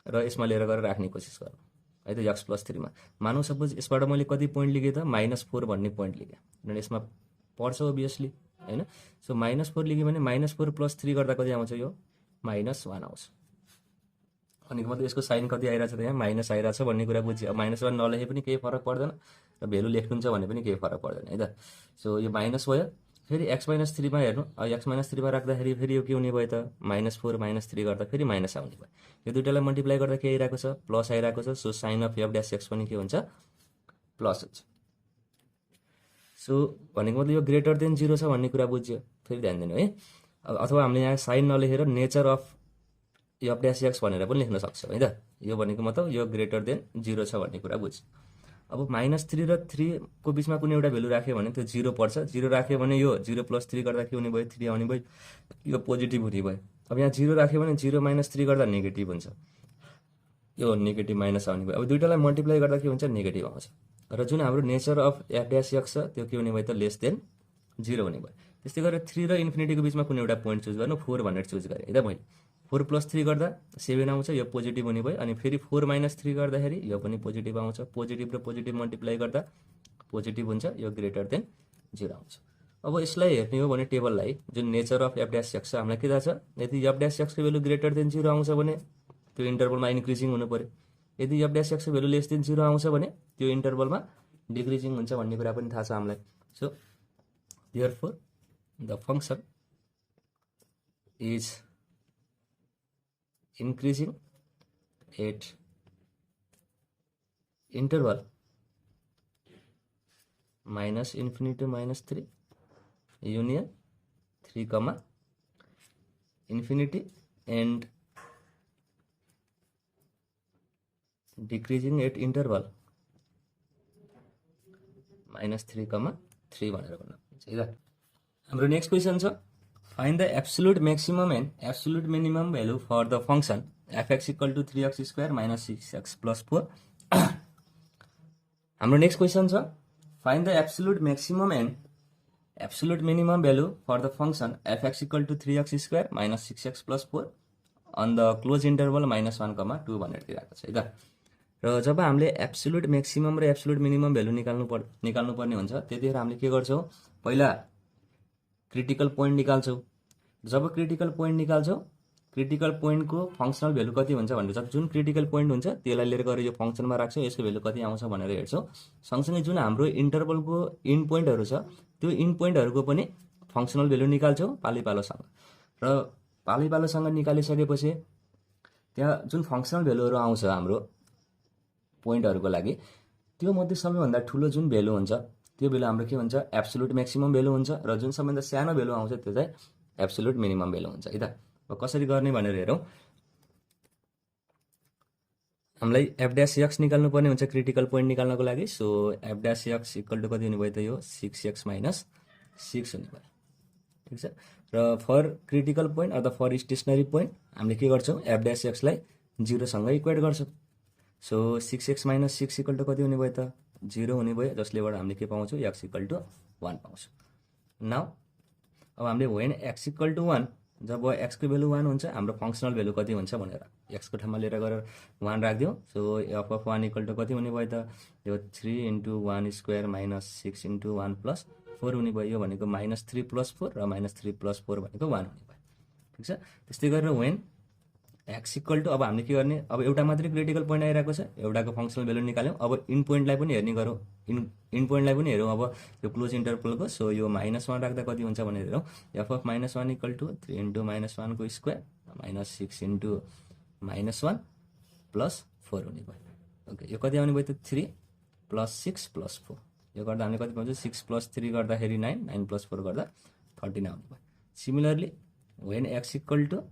र यसमा लिएर गएर राख्ने कोसिस गरौँ है त, x + 3 मा। मानौँ सपोज यसबाट मैले कति पोइन्ट लिएँ त, -4 भन्ने पोइन्ट लिएँ, किनभने यसमा पर्छ ओभियसली होइन। सो -4 लिएँ भने -4 + 3 गर्दा कति आउँछ, यो -1 आउँछ। अनि मतलब यसको साइन कति आइरहेछ त, यहाँ माइनस आइरहेछ भन्ने कुरा बुझ्यो। अब -1 नलेखे पनि केही फरक पर्दैन, र भेल्यु लेख्नुहुन्छ भने पनि केही फरक पर्दैन है त। सो यो माइनस भयो, फेरि x - 3 मा हेर्नु, अब x - 3 मा राख्दाखेरि फेरि यो के हुने भयो त -4 - 3 गर्दा फेरि माइनस आउने भयो। यो दुइटालाई मल्टिप्लाई गर्दा के आइरहेको छ, प्लस आइरहेको छ। सो साइन अफ f' पनि के हुन्छ, प्लस हुन्छ। सो भनेको मतलब यो ग्रेटर देन 0 छ भन्ने कुरा बुझ्यो। फेरि ध्यान दिनु है। अब अथवा हामीले यहाँ साइन नलेखेर नेचर अफ f' भनेर पनि लेख्न सक्छौँ है त। यो भनेको मतलब यो ग्रेटर देन 0 छ भन्ने कुरा बुझ्यो। अब -3 र 3 को बिचमा कुनै एउटा भेल्यु राख्यो भने त्यो 0 पर्छ। 0 राख्यो भने यो 0 + 3 गर्दा के हुने भयो, 3 आउने भयो, यो पोजिटिभ हुने भयो। अब यहाँ 0 राख्यो भने 0 - 3 गर्दा नेगेटिभ हुन्छ, यो नेगेटिभ माइनस आउने भयो। अब दुइटालाई मल्टिप्लाई गर्दा के हुन्छ, नेगेटिभ आउँछ। र जुन हाम्रो नेचर अफ f' छ त्यो के हुने भयो त, लेस देन 0 हुने भयो। त्यस्तै गरेर 3 र इन्फिनिटीको बिचमा कुनै एउटा पोइन्ट चुज गर्नु, 4 भनेर चुज गरेँ है त मैले। 4 + 3 गर्दा 7 आउँछ, यो पोजिटिभ हुने भयो। अनि फेरि 4 - 3 गर्दाखेरि यो पनि पोजिटिभ आउँछ। पोजिटिभ र पोजिटिभ मल्टिप्लाई गर्दा पोजिटिभ हुन्छ, यो ग्रेटर देन 0 आउँछ। अब यसलाई हेर्ने हो भने टेबललाई, जुन नेचर अफ f' छ हामीलाई के थाहा छ, यदि f' को भेल्यु ग्रेटर देन 0 आउँछ भने त्यो इन्टरभलमा इन्क्रिजिङ हुनु पर्यो। यदि f' को भेल्यु लेस देन 0 आउँछ भने त्यो इन्टरभलमा डिक्रिजिङ हुन्छ भन्ने कुरा पनि थाहा छ हामीलाई। So therefore the function is increasing at interval -∞ to -3 union 3, infinity and decreasing at interval -3, 3 भनेर गर्न मिल्छ है त। हाम्रो नेक्स्ट क्वेसन छ, find the absolute maximum and absolute minimum value for the function f(x = 3x² - 6x + 4 हाम्रो next question छ, find the absolute maximum and absolute minimum value for the function f(x = 3x² - 6x + 4 on the close interval -1, 2 भनेर दिएको छ है त। र जब हामीले एब्सोल्युट म्याक्सिमम र एब्सोल्युट मिनिमम भ्यालु निकाल्नु पर्ने हुन्छ, त्यतिखेर हामीले के गर्छौँ, पहिला क्रिटिकल पोइन्ट निकाल्छौँ। जब क्रिटिकल पोइन्ट निकाल्छौँ, क्रिटिकल पोइन्टको फङ्सनल भेल्यु कति हुन्छ भनेर, जुन क्रिटिकल पोइन्ट हुन्छ त्यसलाई लिएर गएर यो फङ्सनमा राख्छौँ, यसको भेल्यु कति आउँछ भनेर हेर्छौँ। सँगसँगै जुन हाम्रो इन्टरभलको इन पोइन्टहरू छ त्यो इन पोइन्टहरूको पनि फङ्सनल भेल्यु निकाल्छौँ पालैपालोसँग। र पालैपालोसँग निकालिसकेपछि त्यहाँ जुन फङ्सनल भेल्युहरू आउँछ हाम्रो पोइन्टहरूको लागि, त्यो मध्ये सबैभन्दा ठुलो जुन भेल्यु हुन्छ त्यो भेल्यु हाम्रो के हुन्छ, एब्सोल्युट म्याक्सिमम भेल्यु हुन्छ। र जुन सबैभन्दा सानो भेल्यु आउँछ त्यो चाहिँ एब्सोल्युट मिनिमम भेल्यु हुन्छ है त। अब कसरी गर्ने भनेर हेरौँ। हामीलाई f' निकाल्नु पर्ने हुन्छ क्रिटिकल पोइन्ट निकाल्नको लागि। सो f' इक्वल टु कति हुने भयो त, यो 6x - 6 हुने भयो, ठिक छ। र फर क्रिटिकल पोइन्ट अथवा फर स्टेसनरी पोइन्ट हामीले के गर्छौँ, f' लाई 0 सँग इक्वेट गर्छौँ। सो 6x - 6 इक्वल टु कति हुने भयो त, 0 हुने भयो, जसलेबाट हामीले के पाउँछौँ, x = 1 पाउँछौँ। नाउ अब हामीले वेन x = 1, जब x को भेल्यु 1 हुन्छ, हाम्रो फङ्सनल भेल्यु कति हुन्छ भनेर x को ठाउँमा लिएर गएर 1 राखिदिउँ। सो f(1) इक्वल टु कति हुने भयो त, यो 3 × 1² - 6 × 1 + 4 हुने भयो। यो भनेको -3 + 4 र -3 + 4 भनेको 1 हुने भयो, ठिक छ। त्यस्तै गरेर वेन x = अब हामीले के गर्ने, अब एउटा मात्रै क्रिटिकल पोइन्ट आइरहेको छ, एउटाको फङ्सनल भेल्यु निकाल्यौँ। अब इन पोइन्टलाई पनि हेर्ने गरौँ, इन पोइन्टलाई पनि हेरौँ अब यो क्लोज इन्टरभलको। सो यो -1 राख्दा कति हुन्छ भनेर हेरौँ। f(-1) इक्वल टु 3 × -1 को स्क्वायर -6 × -1 + 4 हुने भयो। ओके, यो कति आउने भयो त, 3 + 6 + 4। यो गर्दा हामीले कति पाउँछ, 6 + 3 गर्दाखेरि 9, 9 + 4 गर्दा 13 आउने भयो। Similarly when x = 2,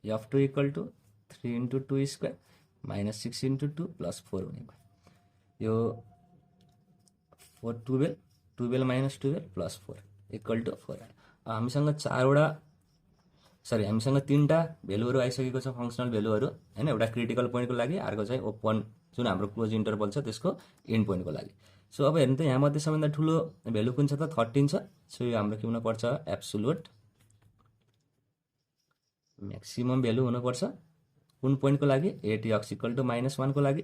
f(2) equal to 3 × 2² - 6 × 2 + 4 हुने भयो। यो 4 12 12 - 12 + 4 इक्वल टु 4 आयो। हामीसँग हामीसँग 3टा भेल्युहरू आइसकेको छ, फङ्सनल भेल्युहरू हैन। एउटा क्रिटिकल पोइन्टको लागि, अर्को चाहिँ ओपन जुन हाम्रो क्लोज इन्टरभल छ त्यसको एन्ड पोइन्टको लागि। सो अब हेर्नु त, यहाँ मध्ये सबैभन्दा ठुलो भेल्यु कुन छ त, 13 छ। सो यो हाम्रो के हुनुपर्छ, एब्सोल्युट म्याक्सिमम भेल्यु हुनुपर्छ। कुन पोइन्टको लागि, एट x = -1 को लागि।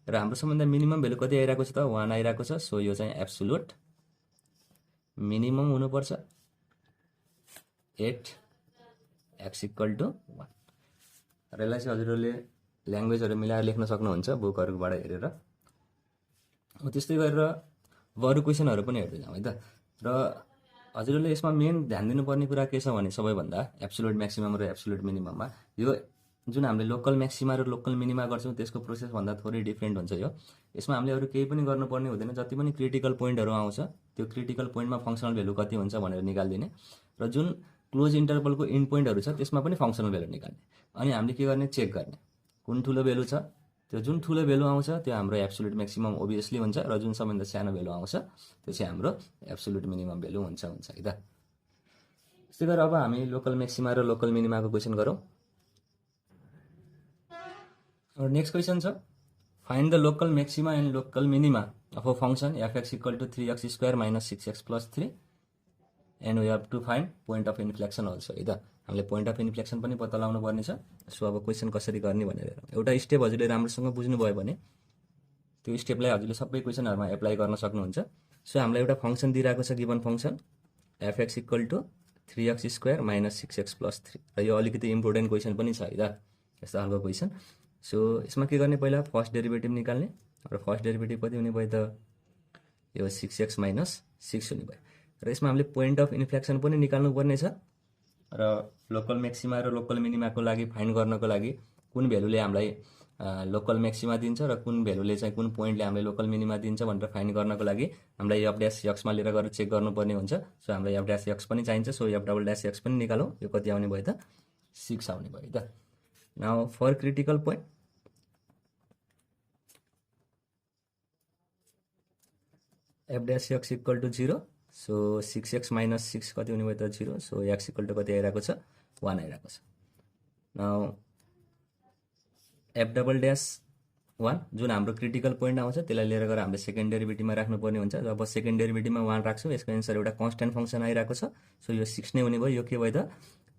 र हाम्रो सबभन्दा मिनिमम भेल्यु कति आइरहेको छ त, 1 आइरहेको छ। सो यो चाहिँ एब्सोल्युट मिनिमम हुनुपर्छ एट x = 1। र यसलाई चाहिँ हजुरहरूले ल्याङ्ग्वेजहरू मिलाएर लेख्न सक्नुहुन्छ बुकहरूबाट हेरेर। त्यस्तै गरेर अब अरू क्वेसनहरू पनि हेर्दै जाउँ है त। र हजुरहरूले यसमा मेन ध्यान दिनुपर्ने कुरा के छ भने सबैभन्दा एब्सोल्युट म्याक्सिमम र एब्सोल्युट मिनिमममा यो जुन हामीले लोकल म्याक्सिमा र लोकल मिनिमा गर्छौँ त्यसको प्रोसेसभन्दा थोरै डिफ्रेन्ट हुन्छ यो। यसमा हामीले अरू केही पनि गर्नुपर्ने हुँदैन, जति पनि क्रिटिकल पोइन्टहरू आउँछ त्यो क्रिटिकल पोइन्टमा फङ्सनल भेल्यु कति हुन्छ भनेर निकालिदिने र जुन क्लोज इन्टरभलको इन्ड पोइन्टहरू छ त्यसमा पनि फङ्सनल भेल्यु निकाल्ने। अनि हामीले के गर्ने, चेक गर्ने कुन ठुलो भेल्यु छ, त्यो जुन ठुलो भेल्यु आउँछ त्यो हाम्रो एब्सोल्युट म्याक्सिमम ओभियसली हुन्छ र जुन सबैभन्दा सानो भेल्यु आउँछ त्यो चाहिँ हाम्रो एब्सोल्युट मिनिमम भेल्यु हुन्छ है त। त्यस्तै गरेर अब हामी लोकल म्याक्सिमा र लोकल मिनिमाको क्वेसन गरौँ। नेक्स्ट क्वेसन छ, find the local maxima and local minima of a function f x equal to 3x² minus 6x plus 3 and we have to find point of inflection also है त। हामीले point of inflection पनि पत्ता लगाउनु पर्ने छ। So अब क्वेसन कसरी गर्ने भनेर एउटा स्टेप हजुरले राम्रोसँग बुझ्नुभयो भने त्यो स्टेपलाई हजुरले सबै क्वेसनहरूमा एप्लाई गर्न सक्नुहुन्छ। सो हामीलाई एउटा फङ्सन दिइरहेको छ, given function f x equal to 3x² minus 6x plus 3 र यो अलिकति इम्पोर्टेन्ट क्वेसन पनि छ है त, यस्तो खालको क्वेसन। सो यसमा के गर्ने, पहिला फर्स्ट डेरिभेटिभ निकाल्ने र फर्स्ट डेरिभेटिभ कति हुने भयो त, यो 6x माइनस 6 हुने भयो र यसमा हामीले पोइन्ट अफ इन्फ्लेक्सन पनि निकाल्नु पर्ने छ र लोकल म्याक्सिमा र लोकल मिनिमाको लागि फाइन्ड गर्नको लागि कुन भेल्युले हामीलाई लोकल म्याक्सिमा दिन्छ र कुन भेल्युले चाहिँ कुन पोइन्टले हामीलाई लोकल मिनिमा दिन्छ भनेर फाइन्ड गर्नको लागि हामीलाई एफ ड्यास एक्समा लिएर गएर चेक गर्नुपर्ने हुन्छ। सो हामीलाई एफ ड्यास एक्स पनि चाहिन्छ। So f double dash x पनि निकालौँ, यो कति आउने भयो त, 6 आउने भयो त। Now for critical point f dash x equal to 0, so 6x minus 6 कति हुने भयो त 0। सो एक्स इक्वल टु कति आइरहेको छ, 1 आइरहेको छ। नाउ एफ डबल ड्यास 1 जुन हाम्रो क्रिटिकल पोइन्ट आउँछ त्यसलाई लिएर गएर हामीले सेकेन्ड डेरिभेटिभमा राख्नुपर्ने हुन्छ। जब सेकेन्ड डेरिभेटिभमा 1 राख्छौँ यसको एन्सर एउटा कन्स्ट्यान्ट फङ्सन आइरहेको छ। सो यो 6 नै हुने भयो, यो के भयो त,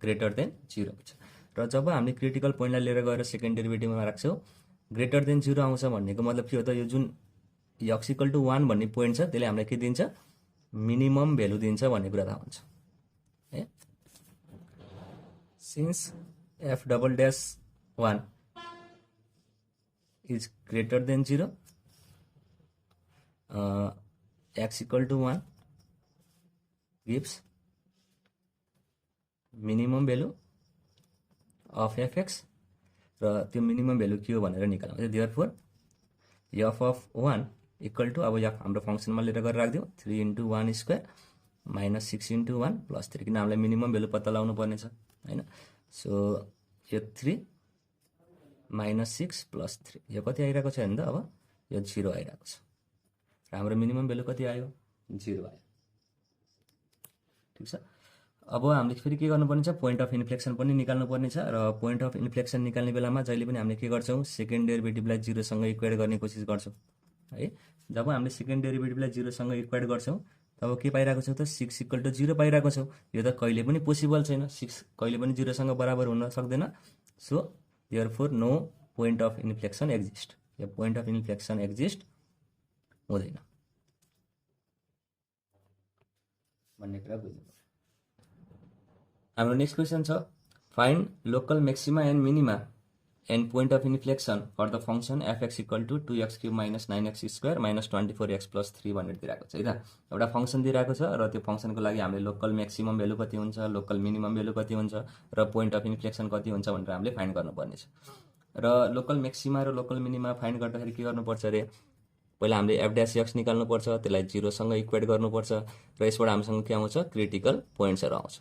ग्रेटर देन 0 हुन्छ। र जब हामीले क्रिटिकल पोइन्टलाई लिएर गएर सेकेन्ड डेरिभेटिभमा राख्छौँ ग्रेटर देन 0 आउँछ भन्नेको मतलब के हो त, यो जुन एक्स इक्वल टु 1 भन्ने पोइन्ट छ त्यसले हामीलाई के दिन्छ, मिनिमम भेल्यु दिन्छ भन्ने कुरा थाहा हुन्छ है। Since f double dash 1 is greater than 0, x equal to 1 gives minimum value of f x र त्यो मिनिमम भेल्यु के हो भनेर निकाल्नु। Therefore f of 1 equal to, अब एफ हाम्रो फङ्सनमा लिएर गएर राखिदिउँ 3 into 1 square minus 6 into 1 plus 3, किन हामीलाई मिनिमम भेल्यु पत्ता लगाउनु पर्ने छ होइन। सो यो 3 माइनस 6 प्लस 3 यो कति आइरहेको छ भने त, अब यो 0 आइरहेको छ र हाम्रो मिनिमम भेल्यु कति आयो, 0 आयो। ठिक छ। अब हामीले फेरि के गर्नुपर्ने छ, पोइन्ट अफ इन्फ्लेक्सन पनि निकाल्नुपर्ने छ र पोइन्ट अफ इन्फ्लेक्सन निकाल्ने बेलामा जहिले पनि हामीले के गर्छौँ, सेकेन्ड डेरिभेटिभलाई 0 सँग इक्वेट गर्ने कोसिस गर्छौँ है। जब हामीले सेकेन्ड डेरिभेटिभलाई 0 सँग इक्वेट गर्छौँ तब के पाइरहेको छौँ त, 6 इक्वल टु 0 पाइरहेको छौँ। यो त कहिले पनि पोसिबल छैन, 6 कहिले पनि 0 सँग बराबर हुन सक्दैन। So therefore no point of inflection exist, यो पोइन्ट अफ इन्फ्लेक्सन एक्जिस्ट हुँदैन भन्ने कुरा बुझ्नु। हाम्रो नेक्स्ट क्वेसन छ, find local maxima and minima and point of inflection for the function f x equal to 2x³ minus 9x square minus 24x plus 3 भनेर दिइरहेको छ है त। एउटा फङ्सन दिइरहेको छ र त्यो फङ्सनको लागि हामीले लोकल म्याक्सिमम भेल्यु कति हुन्छ, लोकल मिनिमम भेल्यु कति हुन्छ र पोइन्ट अफ इन्फ्लेक्सन कति हुन्छ भनेर हामीले फाइन्ड गर्नुपर्ने छ। र लोकल म्याक्सिमा र लोकल मिनिमा फाइन्ड गर्दाखेरि के गर्नुपर्छ अरे, पहिला हामीले एफ ड्यास एक्स निकाल्नुपर्छ, त्यसलाई 0 सँग इक्वेट गर्नुपर्छ र यसबाट हामीसँग के आउँछ, क्रिटिकल पोइन्ट्सहरू आउँछ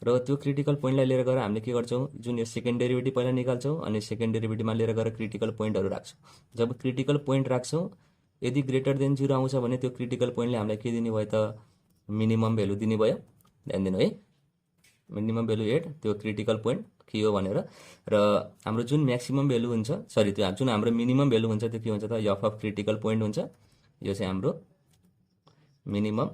र त्यो क्रिटिकल पोइन्टलाई लिएर गएर हामीले के गर्छौँ, जुन यो सेकेन्ड डेरिभेटिभ पहिला निकाल्छौँ अनि सेकेन्ड डेरिभेटिभमा लिएर गएर क्रिटिकल पोइन्टहरू राख्छौँ। जब क्रिटिकल पोइन्ट राख्छौँ यदि ग्रेटर देन 0 आउँछ भने त्यो क्रिटिकल पोइन्टले हामीलाई के दिने भयो त, मिनिमम भेल्यु दिने भयो। ध्यान दिनु है, मिनिमम भेल्यु एट त्यो क्रिटिकल पोइन्ट के हो भनेर। र हाम्रो जुन म्याक्सिमम भेल्यु हुन्छ, सरी त्यो जुन हाम्रो मिनिमम भेल्यु हुन्छ त्यो के हुन्छ त, एफ अफ क्रिटिकल पोइन्ट हुन्छ। यो चाहिँ हाम्रो मिनिमम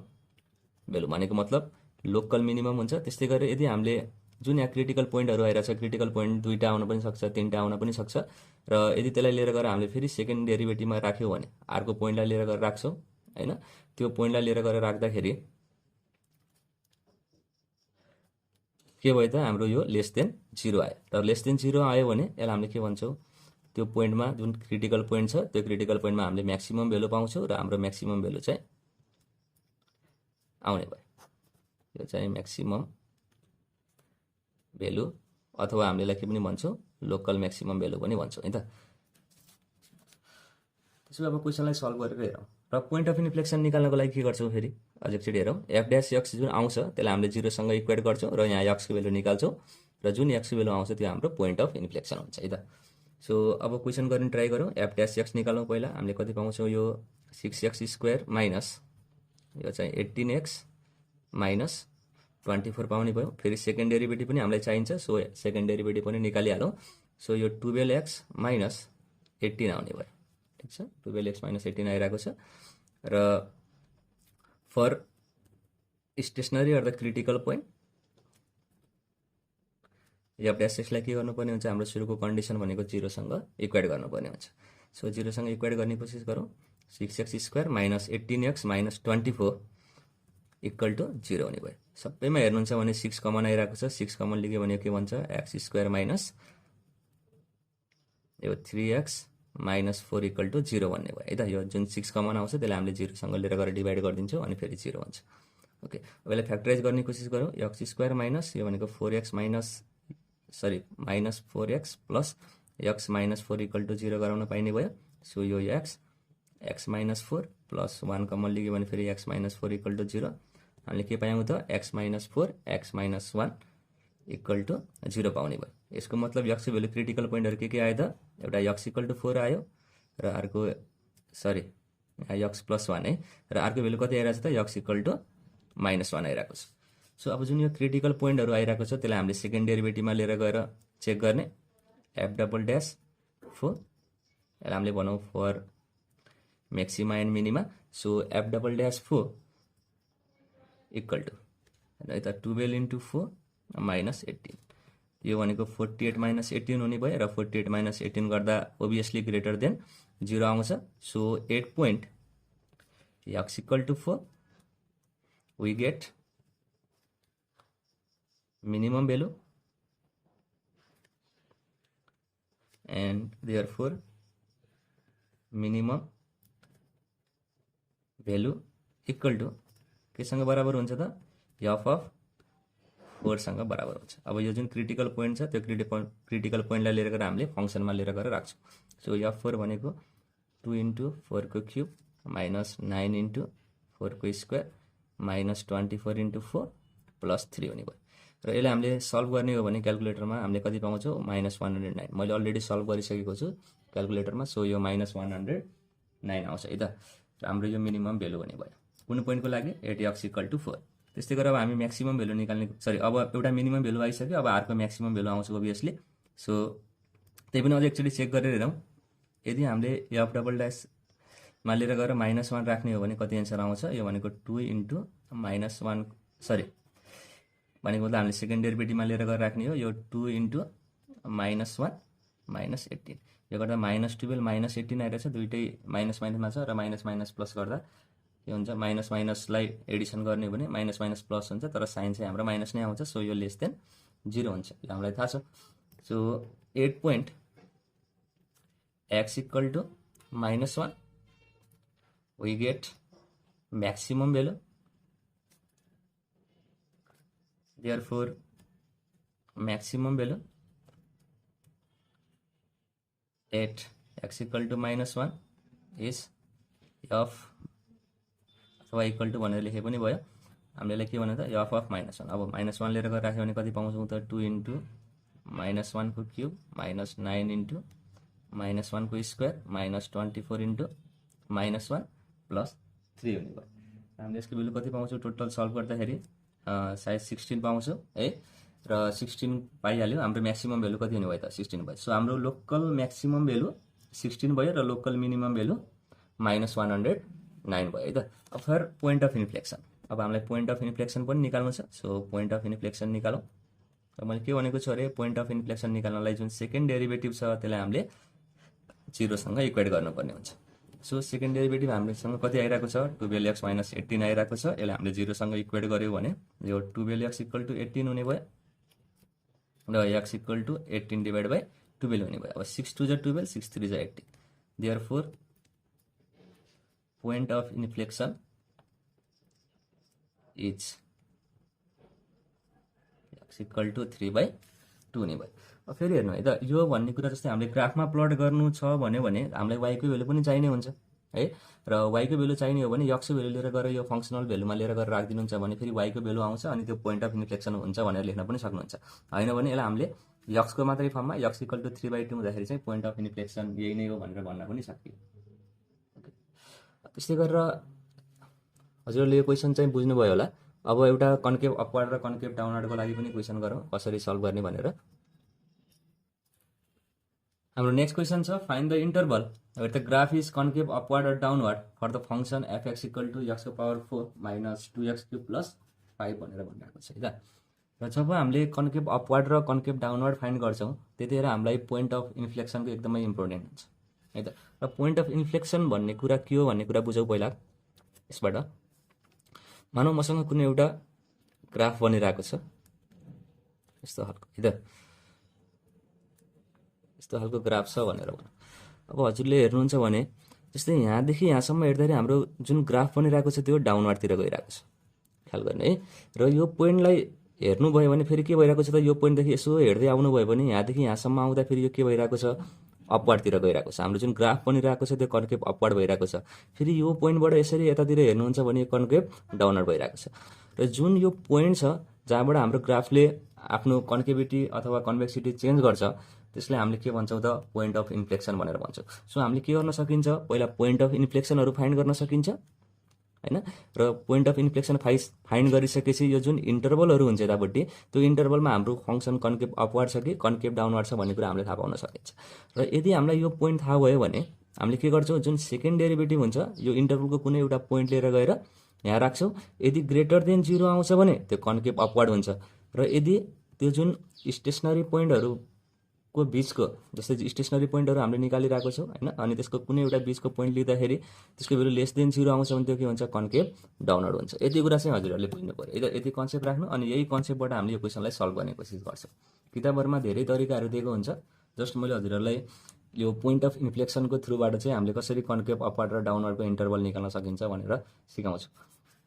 भेल्यु भनेको मतलब लोकल मिनिमम हुन्छ। त्यस्तै गरेर यदि हामीले जुन यहाँ क्रिटिकल पोइन्टहरू आइरहेको छ, क्रिटिकल पोइन्ट 2टा आउन पनि सक्छ, 3टा आउन पनि सक्छ र यदि त्यसलाई लिएर गएर हामीले फेरि सेकेन्ड डेरिभेटिभमा राख्यौँ भने अर्को पोइन्टलाई लिएर गएर राख्छौँ होइन, त्यो पोइन्टलाई लिएर गएर राख्दाखेरि के भयो त, हाम्रो यो लेस देन 0 आयो। र लेस देन 0 आयो भने यसलाई हामीले के भन्छौँ, त्यो पोइन्टमा जुन क्रिटिकल पोइन्ट छ त्यो क्रिटिकल पोइन्टमा हामीले म्याक्सिमम भेल्यु पाउँछौँ र हाम्रो म्याक्सिमम भेल्यु चाहिँ आउने भयो। यो चाहिँ म्याक्सिमम भेल्यु अथवा हामीले के पनि भन्छौँ लोकल म्याक्सिमम भेल्यु पनि भन्छौँ है त। त्यसो अब क्वेसनलाई सल्भ गरेर हेरौँ र पोइन्ट अफ इन्फ्लेक्सन निकाल्नको लागि के गर्छौँ फेरि अझ एकचोटि हेरौँ। एफ ड्यास एक्स जुन आउँछ त्यसलाई हामीले 0 सँग इक्वेट गर्छौँ र यहाँ एक्सको भेल्यु निकाल्छौँ र जुन एक्सको भेल्यु आउँछ त्यो हाम्रो पोइन्ट अफ इन्फ्लेक्सन हुन्छ है त। सो अब क्वेसन गर्ने ट्राई गरौँ। एफ ड्यास एक्स निकालौँ पहिला। हामीले कति पाउँछौँ यो 6x² माइनस यो चाहिँ 18x माइनस 24 पाउने भयो। फेरि सेकेन्ड डेरिभेटिभ पनि हामीलाई चाहिन्छ, सो सेकेन्ड डेरिभेटिभ पनि निकालिहालौँ। सो यो 12x माइनस 18 आउने भयो। ठिक छ, 12x माइनस 18 आइरहेको छ। र for stationary or the critical point f dash एक्सलाई के गर्नुपर्ने हुन्छ, हाम्रो सुरुको कन्डिसन भनेको 0 सँग इक्वेट गर्नुपर्ने हुन्छ। सो 0 सँग इक्वेट गर्ने कोसिस गरौँ। 6x² minus 18x minus 24 equal to 0 हुने भयो। सबैमा हेर्नुहुन्छ भने 6 कमन आइरहेको छ। 6 कमन लिग्यो भने के भन्छ, x² माइनस यो 3x माइनस 4 इक्वल टु 0 भन्ने भयो है त। यो जुन 6 कमन आउँछ त्यसलाई हामीले 0 सँग लिएर गएर डिभाइड गरिदिन्छौँ अनि फेरि 0 हुन्छ। ओके, अब यसलाई फ्याक्टराइज गर्ने कोसिस गरौँ। x² माइनस यो भनेको 4x minus 4x plus x minus 4 equal to 0 गराउन पाइने भयो। सो यो x माइनस 4 प्लस 1 कमन लिग्यो भने फेरि x माइनस 4 इक्वल टु 0। हामीले के पायौँ त, x minus 4 x minus 1 equal to 0 पाउने भयो। यसको मतलब एक्सको भेल्यु क्रिटिकल पोइन्टहरू के आयो त, एउटा x इक्वल टु 4 आयो र अर्को x प्लस 1 है, र अर्को भेल्यु कति आइरहेको छ त, x इक्वल टु माइनस 1 आइरहेको छ। सो अब जुन यो क्रिटिकल पोइन्टहरू आइरहेको छ त्यसलाई हामीले सेकेन्ड डेरिभेटिभमा लिएर गएर चेक गर्ने। एफ डबल ड्यास 4 यसलाई हामीले भनौँ for maxima and minima. So f double dash 4 equal to है त 12 इन्टु 4 माइनस 18। यो भनेको 48 माइनस 18 हुने भयो र 48 माइनस 18 गर्दा ओभियसली ग्रेटर देन 0 आउँछ। So 8 point x equal to 4 we get minimum value and therefore minimum value equal to केसँग बराबर हुन्छ त, f अफ 4 सँग बराबर हुन्छ। अब यो जुन क्रिटिकल पोइन्ट छ त्यो क्रिटिकल पोइन्टलाई लिएर गएर हामीले फङ्सनमा लिएर गएर राख्छौँ। सो f4 भनेको 2 इन्टु 4 को क्युब माइनस 9 इन्टु 4 को स्क्वायर माइनस 24 इन्टु 4 प्लस 3 हुने भयो। र यसलाई हामीले सल्भ गर्ने हो भने क्यालकुलेटरमा हामीले कति पाउँछौँ, माइनस 109। मैले अलरेडी सल्भ गरिसकेको छु क्यालकुलेटरमा। सो यो माइनस 109 आउँछ है त। र हाम्रो यो मिनिमम भेल्यु हुने भयो कुन पोइन्टको लागि, 8x इक्वल टु 4। त्यस्तै गरेर अब हामी म्याक्सिमम भेल्यु निकाल्ने, अब एउटा मिनिमम भेल्यु आइसक्यो, अब अर्को म्याक्सिमम भेल्यु आउँछ ओभियसली। सो त्यही पनि अझ एकचोटि चेक गरेर हेरौँ। यदि हामीले एफ डबल ड्यासमा लिएर गएर माइनस 1 राख्ने हो भने कति एन्सर आउँछ, यो भनेको 2 इन्टु माइनस 1 भनेको मतलब हामीले सेकेन्ड डेरिभेटिभमा लिएर गएर राख्ने हो। यो 2 इन्टु माइनस 1 माइनस 18 यो गर्दा माइनस 12 माइनस 18 आइरहेछ। दुइटै माइनस माइनसमा छ र माइनस माइनस प्लस गर्दा के हुन्छ, माइनस माइनसलाई एडिसन गर्ने हो भने माइनस माइनस प्लस हुन्छ, तर साइन चाहिँ हाम्रो माइनस नै आउँछ। सो यो लेस देन 0 हुन्छ, यो हामीलाई थाहा छ। So 8 point x equal to minus 1 we get maximum value. Therefore maximum value at x equal to minus 1 is f अथवा इक्वल टु भनेर लेखे पनि भयो। हामीले के भन्यो त, f अफ माइनस 1। अब माइनस 1 लिएर गएर राख्यो भने कति पाउँछौँ त, 2 इन्टु माइनस 1 को क्युब माइनस 9 इन्टु माइनस 1 को square minus 24 into minus 1 plus 3 हुने भयो। हामीले यसको भेल्यु कति पाउँछौँ, टोटल सल्भ गर्दाखेरि सायद 16 पाउँछौँ है। र 16 पाइहाल्यो। हाम्रो म्याक्सिमम भेल्यु कति हुने भयो त, 16 भयो। सो हाम्रो लोकल म्याक्सिमम भेल्यु 16 भयो र लोकल मिनिमम भेल्यु माइनस 109 भयो है त। अब फर पोइन्ट अफ इन्फ्लेक्सन, अब हामीलाई पोइन्ट अफ इन्फ्लेक्सन पनि निकाल्नु छ। सो पोइन्ट अफ इन्फ्लेक्सन निकालौँ। र मैले के भनेको छु अरे, पोइन्ट अफ इन्फ्लेक्सन निकाल्नलाई जुन सेकेन्ड डेरिभेटिभ छ त्यसलाई हामीले 0 सँग इक्वेट गर्नुपर्ने हुन्छ। सो सेकेन्ड डेरिभेटिभ हामीसँग कति आइरहेको छ, 12x माइनस 18 आइरहेको छ। यसलाई हामीले 0 सँग इक्वेट गर्यो भने यो 12x इक्वल टु 18 हुने भयो र x equal to 18 divide by 12 हुने भयो। अब 6 2 = 12, 6 3 = 18। Therefore point of inflection is x equal to 3/2 हुने भयो। अब फेरि हेर्नु है त, यो भन्ने कुरा जस्तै हामीले ग्राफमा प्लट गर्नु छ भन्यो भने हामीलाई वाईको भेल्यु पनि चाहिने हुन्छ है। र वाईको भेल्यु चाहिने हो भने यक्सको भेल्यु लिएर गएर यो फङ्सनल भेल्युमा लिएर गएर राखिदिनुहुन्छ भने फेरि वाईको भेल्यु आउँछ अनि त्यो पोइन्ट अफ इन्फ्लेक्सन हुन्छ भनेर लेख्न पनि सक्नुहुन्छ। होइन भने यसलाई हामीले यक्सको मात्रै फर्ममा यक्स इक्वल टु 3/2 हुँदाखेरि चाहिँ पोइन्ट अफ इन्फ्लेक्सन यही नै हो भनेर भन्न पनि सकियो। त्यस्तै गरेर हजुरले यो क्वेसन चाहिँ बुझ्नुभयो होला। अब एउटा कन्केभ अपवार्ड र कन्केभ डाउनवार्डको लागि पनि क्वेसन गरौँ कसरी सल्भ गर्ने भनेर। हाम्रो नेक्स्ट क्वेसन छ find the interval where the graph is concave upward और downward for the function fx equal to x को power 4 minus 2x cube plus 5 भनेर भनिरहेको छ है त। र जब हामीले कन्केभ अपवार्ड र कन्केभ डाउनवार्ड फाइन्ड गर्छौँ त्यतिखेर हामीलाई पोइन्ट अफ इन्फ्लेक्सनको एकदमै इम्पोर्टेन्ट हुन्छ है त। र पोइन्ट अफ इन्फ्लेक्सन भन्ने कुरा के हो भन्ने कुरा बुझौँ पहिला। यसबाट मानौ मसँग कुनै एउटा ग्राफ बनिरहेको छ यस्तो खालको है त, यस्तो खालको ग्राफ छ भनेर भनौँ। अब हजुरले हेर्नुहुन्छ भने जस्तै यहाँदेखि यहाँसम्म हेर्दाखेरि हाम्रो जुन ग्राफ बनिरहेको छ त्यो डाउनवार्डतिर गइरहेको छ, ख्याल गर्ने है। र यो पोइन्टलाई हेर्नुभयो भने फेरि के भइरहेको छ त, यो पोइन्टदेखि यसो हेर्दै आउनुभयो भने यहाँदेखि यहाँसम्म आउँदा फेरि यो के भइरहेको छ, अपवार्डतिर गइरहेको छ। हाम्रो जुन ग्राफ बनिरहेको छ त्यो कन्केभ अपवार्ड भइरहेको छ। फेरि यो पोइन्टबाट यसरी यतातिर हेर्नुहुन्छ भने यो कन्केभ डाउनवार्ड भइरहेको छ। र जुन यो पोइन्ट छ जहाँबाट हाम्रो ग्राफले आफ्नो कन्केभिटी अथवा कन्भेक्सिटी चेन्ज गर्छ त्यसलाई हामीले के भन्छौँ त, पोइन्ट अफ इन्फ्लेक्सन भनेर भन्छौँ। सो हामीले के गर्न सकिन्छ, पहिला पोइन्ट अफ इन्फ्लेक्सनहरू फाइन्ड गर्न सकिन्छ हैन। र पोइन्ट अफ इन्फ्लेक्सन फाइन्ड गरिसकेपछि यो जुन इन्टरभलहरू हुन्छ यतापट्टि त्यो इन्टरभलमा हाम्रो फङ्सन कन्केभ अपवार्ड छ कि कन्केभ डाउनवार्ड छ भन्ने कुरा हामीले थाहा पाउन सकिन्छ। र यदि हामीलाई यो पोइन्ट थाहा भयो भने हामीले के गर्छौँ, जुन सेकेन्ड डेरिभेटिभ हुन्छ यो इन्टरभलको कुनै एउटा पोइन्ट लिएर गएर यहाँ राख्छौँ। यदि ग्रेटर देन 0 आउँछ भने त्यो कन्केभ अपवार्ड हुन्छ। र यदि त्यो जुन स्टेसनरी पोइन्टहरूको बिचको जस्तै स्टेसनरी पोइन्टहरू हामीले निकालिरहेको छौँ होइन, अनि त्यसको कुनै एउटा बिचको पोइन्ट लिँदाखेरि त्यसको भेल्यु लेस देन 0 आउँछ भने त्यो के हुन्छ, कन्केभ डाउनवार्ड हुन्छ। यति कुरा चाहिँ हजुरहरूले बुझ्नु पऱ्यो। यति कन्सेप्ट राख्नु अनि यही कन्सेप्टबाट हामीले यो क्वेसनलाई सल्भ गर्ने कोसिस गर्छौँ। किताबहरूमा धेरै तरिकाहरू दिएको हुन्छ, जस्ट मैले हजुरहरूलाई यो पोइन्ट अफ इन्फ्लेक्सनको थ्रुबाट चाहिँ हामीले कसरी कन्केभ अपवार्ड र डाउनवार्डको इन्टरभल निकाल्न सकिन्छ भनेर सिकाउँछु।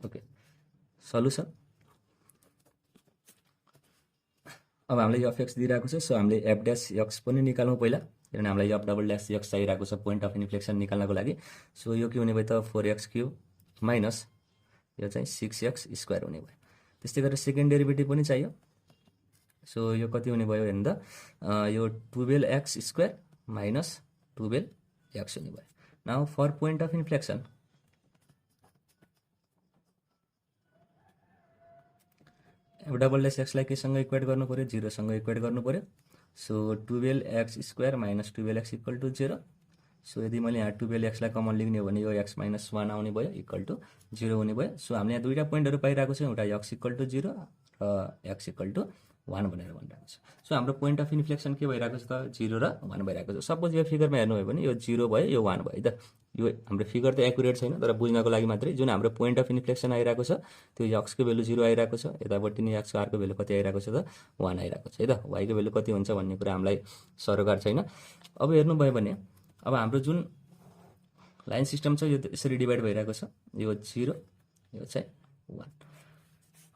ओके, सल्युसन अब हामीलाई एफ एक्स दिइरहेको छ। सो हामीले एफ ड्यास एक्स पनि निकालौँ पहिला, किनभने हामीलाई एफ डबल ड्यास एक्स चाहिरहेको छ पोइन्ट अफ इन्फ्लेक्सन निकाल्नको लागि। सो यो के हुने भयो त, 4x क्युब माइनस यो चाहिँ 6x स्क्वायर हुने भयो। त्यस्तै गरेर सेकेन्ड डेरिभेटिभ पनि चाहियो। सो यो कति हुने भयो हेर्नु त, यो 12x स्क्वायर माइनस 12x हुने भयो। Now for point of inflection f double dash एक्सलाई केसँग इक्वेट गर्नु पऱ्यो, 0 सँग इक्वेट गर्नु पऱ्यो। So 12x square minus 12x equal to 0। So यदि मैले यहाँ 12x लाई कमन लिने हो भने यो x माइनस 1 आउने भयो इक्वल टु 0 हुने भयो। सो हामीले यहाँ दुईवटा पोइन्टहरू पाइरहेको छौँ, एउटा x इक्वल टु 0 र x इक्वल टु 1 भनेर भनिरहेको छ। सो हाम्रो पोइन्ट अफ इन्फ्लेक्सन के भइरहेको छ त, 0 र 1 भइरहेको छ। सपोज यो फिगरमा हेर्नुभयो भने यो 0 भयो यो 1 भयो त। यो हाम्रो फिगर त एकुरेट छैन तर बुझ्नको लागि मात्रै जुन हाम्रो पोइन्ट अफ इन्फ्लेक्सन आइरहेको छ त्यो x को भेल्यु 0 आइरहेको छ, यतापट्टि नि x को r को भेल्यु कति आइरहेको छ त, 1 आइरहेको छ है त। y को भेल्यु कति हुन्छ भन्ने कुरा हामीलाई सरोकार छैन। अब हेर्नुभयो भने अब हाम्रो जुन लाइन सिस्टम छ यो यसरी डिभाइड भइरहेको छ, यो 0 यो चाहिँ 1।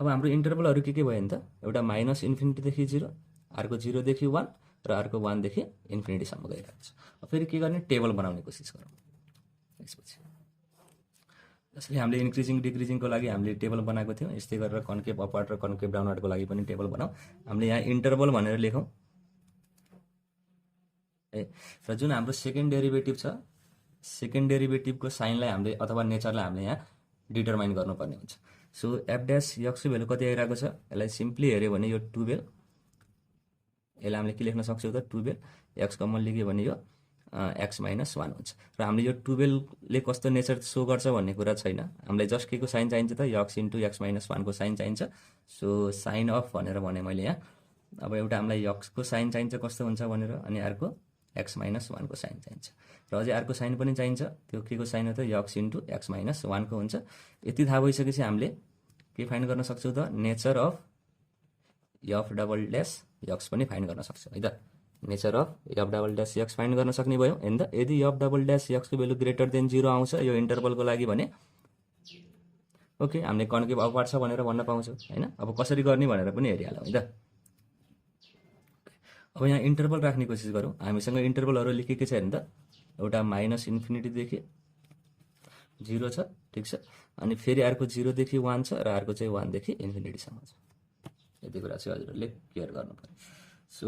अब हाम्रो इन्टरभलहरू के भयो नि त, एउटा माइनस इन्फिनिटीदेखि 0, अर्को 0 देखि 1 र अर्को 1 देखि इन्फिनिटीसम्म गइरहेको छ। अब फेरि के गर्ने, टेबल बनाउने कोसिस गरौँ। यसपछि जसरी हामीले इन्क्रिजिङ डिक्रिजिङको लागि हामीले टेबल बनाएको थियौँ, यस्तै गरेर कन्केभ अपवार्ड र कन्केभ डाउनवार्डको लागि पनि टेबल बनाऊ। हामीले यहाँ इन्टरभल भनेर लेखौँ है। र जुन हाम्रो सेकेन्ड डेरिभेटिभ छ, सेकेन्ड डेरिभेटिभको साइनलाई हामीले अथवा नेचरलाई हामीले यहाँ डिटरमाइन गर्नुपर्ने हुन्छ। सो एफ ड्यास एक्सको भेल्यु कति आइरहेको छ, यसलाई सिम्पली हेऱ्यो भने यो 12, यसलाई हामीले के लेख्न सक्छौँ त, 12 एक्स कमन लिग्यो भने यो x माइनस 1 हुन्छ। र हामीले यो 12ले कस्तो नेचर सो गर्छ भन्ने कुरा छैन, हामीलाई जस्ट के को साइन चाहिन्छ त, x इन्टु x माइनस 1 को साइन चाहिन्छ। सो साइन अफ भनेर भने मैले यहाँ। अब एउटा हामीलाई x को साइन चाहिन्छ कस्तो हुन्छ भनेर, अनि अर्को x माइनस 1 को साइन चाहिन्छ, र अझै अर्को साइन पनि चाहिन्छ। त्यो के को साइन हो त, x इन्टु x माइनस 1 को हुन्छ। यति थाहा भइसकेपछि हामीले के फाइन्ड गर्न सक्छौँ त, nature of f double dash x पनि फाइन्ड गर्न सक्छौँ है त। Nature of f double dash x find गर्न सक्ने भयो हैन त। यदि एफ डबल ड्यास एक्सको भेल्यु ग्रेटर देन 0 आउँछ यो इन्टरभलको लागि भने ओके हामीले कन्केभ अपवार्ड छ भनेर भन्न पाउँछौँ हैन। अब कसरी गर्ने भनेर पनि हेरिहालौँ है त। अब यहाँ इन्टरभल राख्ने कोसिस गरौँ। हामीसँग इन्टरभलहरू लेखेकै छ हेर्नु त, एउटा -इन्फिनिटीदेखि 0 छ, ठिक छ। अनि फेरि अर्को 0 देखि 1 छ र अर्को चाहिँ 1 देखि इन्फिनिटीसम्म छ। यति कुरा चाहिँ हजुरहरूले क्लियर गर्नु पर्यो। सो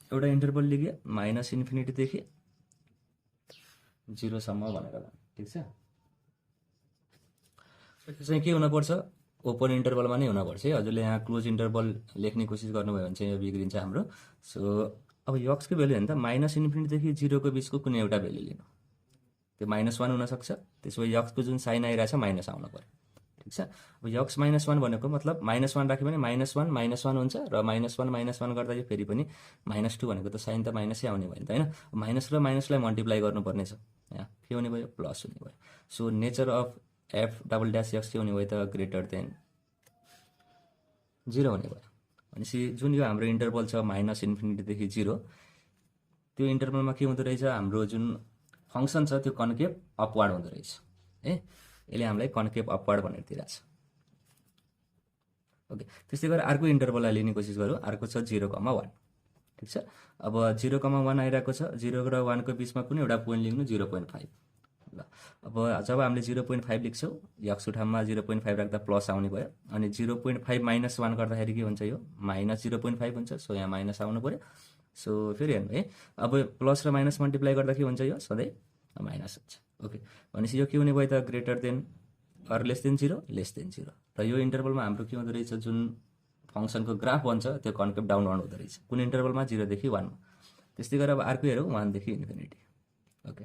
एउटा इन्टरभल लिग्यो -इन्फिनिटीदेखि 0 सम्म भनेर भन्नु, ठिक छ। चाहिँ के हुनुपर्छ, ओपन इन्टरभलमा नै हुनुपर्छ है। हजुरले यहाँ क्लोज इन्टरभल लेख्ने कोसिस गर्नुभयो भने चाहिँ यो बिग्रिन्छ हाम्रो। सो अब यक्सको भेल्यु हेर्नु त, -इन्फिनिटीदेखि 0 को बिचको कुनै एउटा भेल्यु लिनु। त्यो -1 हुनसक्छ, त्यसो भए यक्सको जुन साइन आइरहेछ माइनस आउनु पर्यो, ठिक छ। अब यक्स -1 भनेको मतलब -1 राख्यो भने -1 हुन्छ र -1 गर्दा यो फेरि पनि -2 भनेको त साइन त माइनसै आउने भयो नि त होइन। माइनस र माइनसलाई मल्टिप्लाई गर्नुपर्ने छ, यहाँ के हुने भयो, प्लस हुने भयो। सो नेचर अफ f'' के हुने भयो त, ग्रेटर देन 0 हुने भयो। भनेपछि जुन यो हाम्रो इन्टरभल छ -इन्फिनिटीदेखि 0, त्यो इन्टरभलमा के हुँदो रहेछ, हाम्रो जुन फङ्सन छ त्यो कन्केभ अपवार्ड हुँदो रहेछ है। यसले हामीलाई कन्केभ अपवार्ड भनेर दिइरहेछ। ओके, त्यस्तै गरेर अर्को इन्टरभललाई लिने कोसिस गरौँ। अर्को छ 0,1, ठिक छ। अब 0,1 आइरहेको छ, 0 र 1 को बिचमा कुनै एउटा पोइन्ट लेख्नु 0.5। ल अब जब हामीले 0.5 लेख्छौँ, यक्सको ठाउँमा 0.5 राख्दा प्लस आउने भयो। अनि 0.5 -1 गर्दाखेरि के हुन्छ, यो -0.5 हुन्छ। सो यहाँ माइनस आउनु पऱ्यो। सो फेरि हेर्नु है, अब प्लस र माइनस मल्टिप्लाई गर्दा के हुन्छ, यो सधैँ माइनस हुन्छ। ओके, भनेपछि यो के हुने भयो त, greater than or less than 0 र यो इन्टरभलमा हाम्रो के हुँदो रहेछ, जुन फङ्सनको ग्राफ बन्छ त्यो कन्केभ डाउनवर्ड हुँदो रहेछ कुन इन्टरभलमा, 0 देखि 1 मा। त्यस्तै गरेर अब अर्को हेरौँ, 1 देखि इन्फिनिटी। ओके,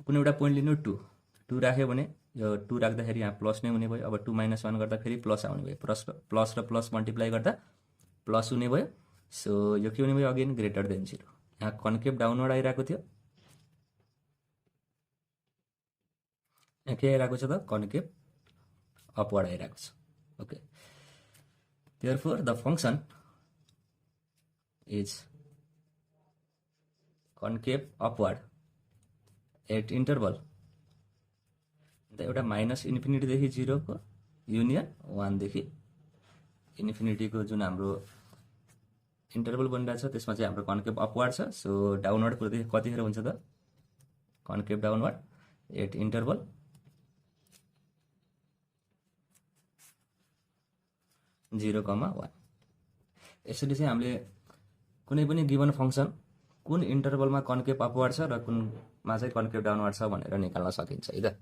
कुनै एउटा पोइन्ट लिनु 2 राख्यो भने यो 2 राख्दाखेरि यहाँ प्लस नै हुने भयो। अब 2 - 1 गर्दा फेरि प्लस आउने भयो, प्लस र प्लस मल्टिप्लाई गर्दा प्लस हुने भयो। सो यो के हुने भयो, अगेन ग्रेटर देन 0। यहाँ कन्केभ डाउनवर्ड आइरहेको थियो, यहाँ के आइरहेको छ त, कन्केभ अपवर्ड आइरहेको छ। Okay, therefore the function is concave upward at interval, एउटा -इन्फिनिटीदेखि 0 को युनियन 1 देखि इन्फिनिटीको जुन हाम्रो इन्टरभल बनिरहेको छ त्यसमा चाहिँ हाम्रो कन्केभ अपवर्ड छ। सो डाउनवर्ड कतिखेर हुन्छ त, कन्केभ डाउनवर्ड एट इन्टरभल 0,1। यसरी चाहिँ हामीले कुनै पनि गिभन फङ्सन कुन इन्टरभलमा कन्केभ अपवर्ड छ र कुनमा चाहिँ कन्केभ डाउनवर्ड छ भनेर निकाल्न सकिन्छ है त।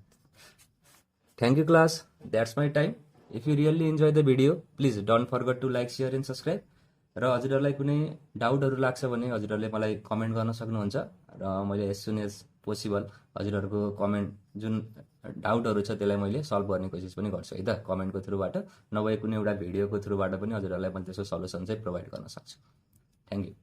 Thank you class, that's my time. If you really enjoy the video, please don't forget to like, share and subscribe. र हजुरहरूलाई कुनै डाउटहरू लाग्छ भने हजुरहरूले मलाई कमेन्ट गर्न सक्नुहुन्छ र मैले एज सुन एज पोसिबल हजुरहरूको कमेन्ट जुन डाउटहरू छ त्यसलाई मैले सल्भ गर्ने कोसिस पनि गर्छु है त, कमेन्टको थ्रुबाट नभए कुनै एउटा भिडियोको थ्रुबाट पनि हजुरहरूलाई मैले त्यसको सल्युसन चाहिँ प्रोभाइड गर्न सक्छु। Thank you.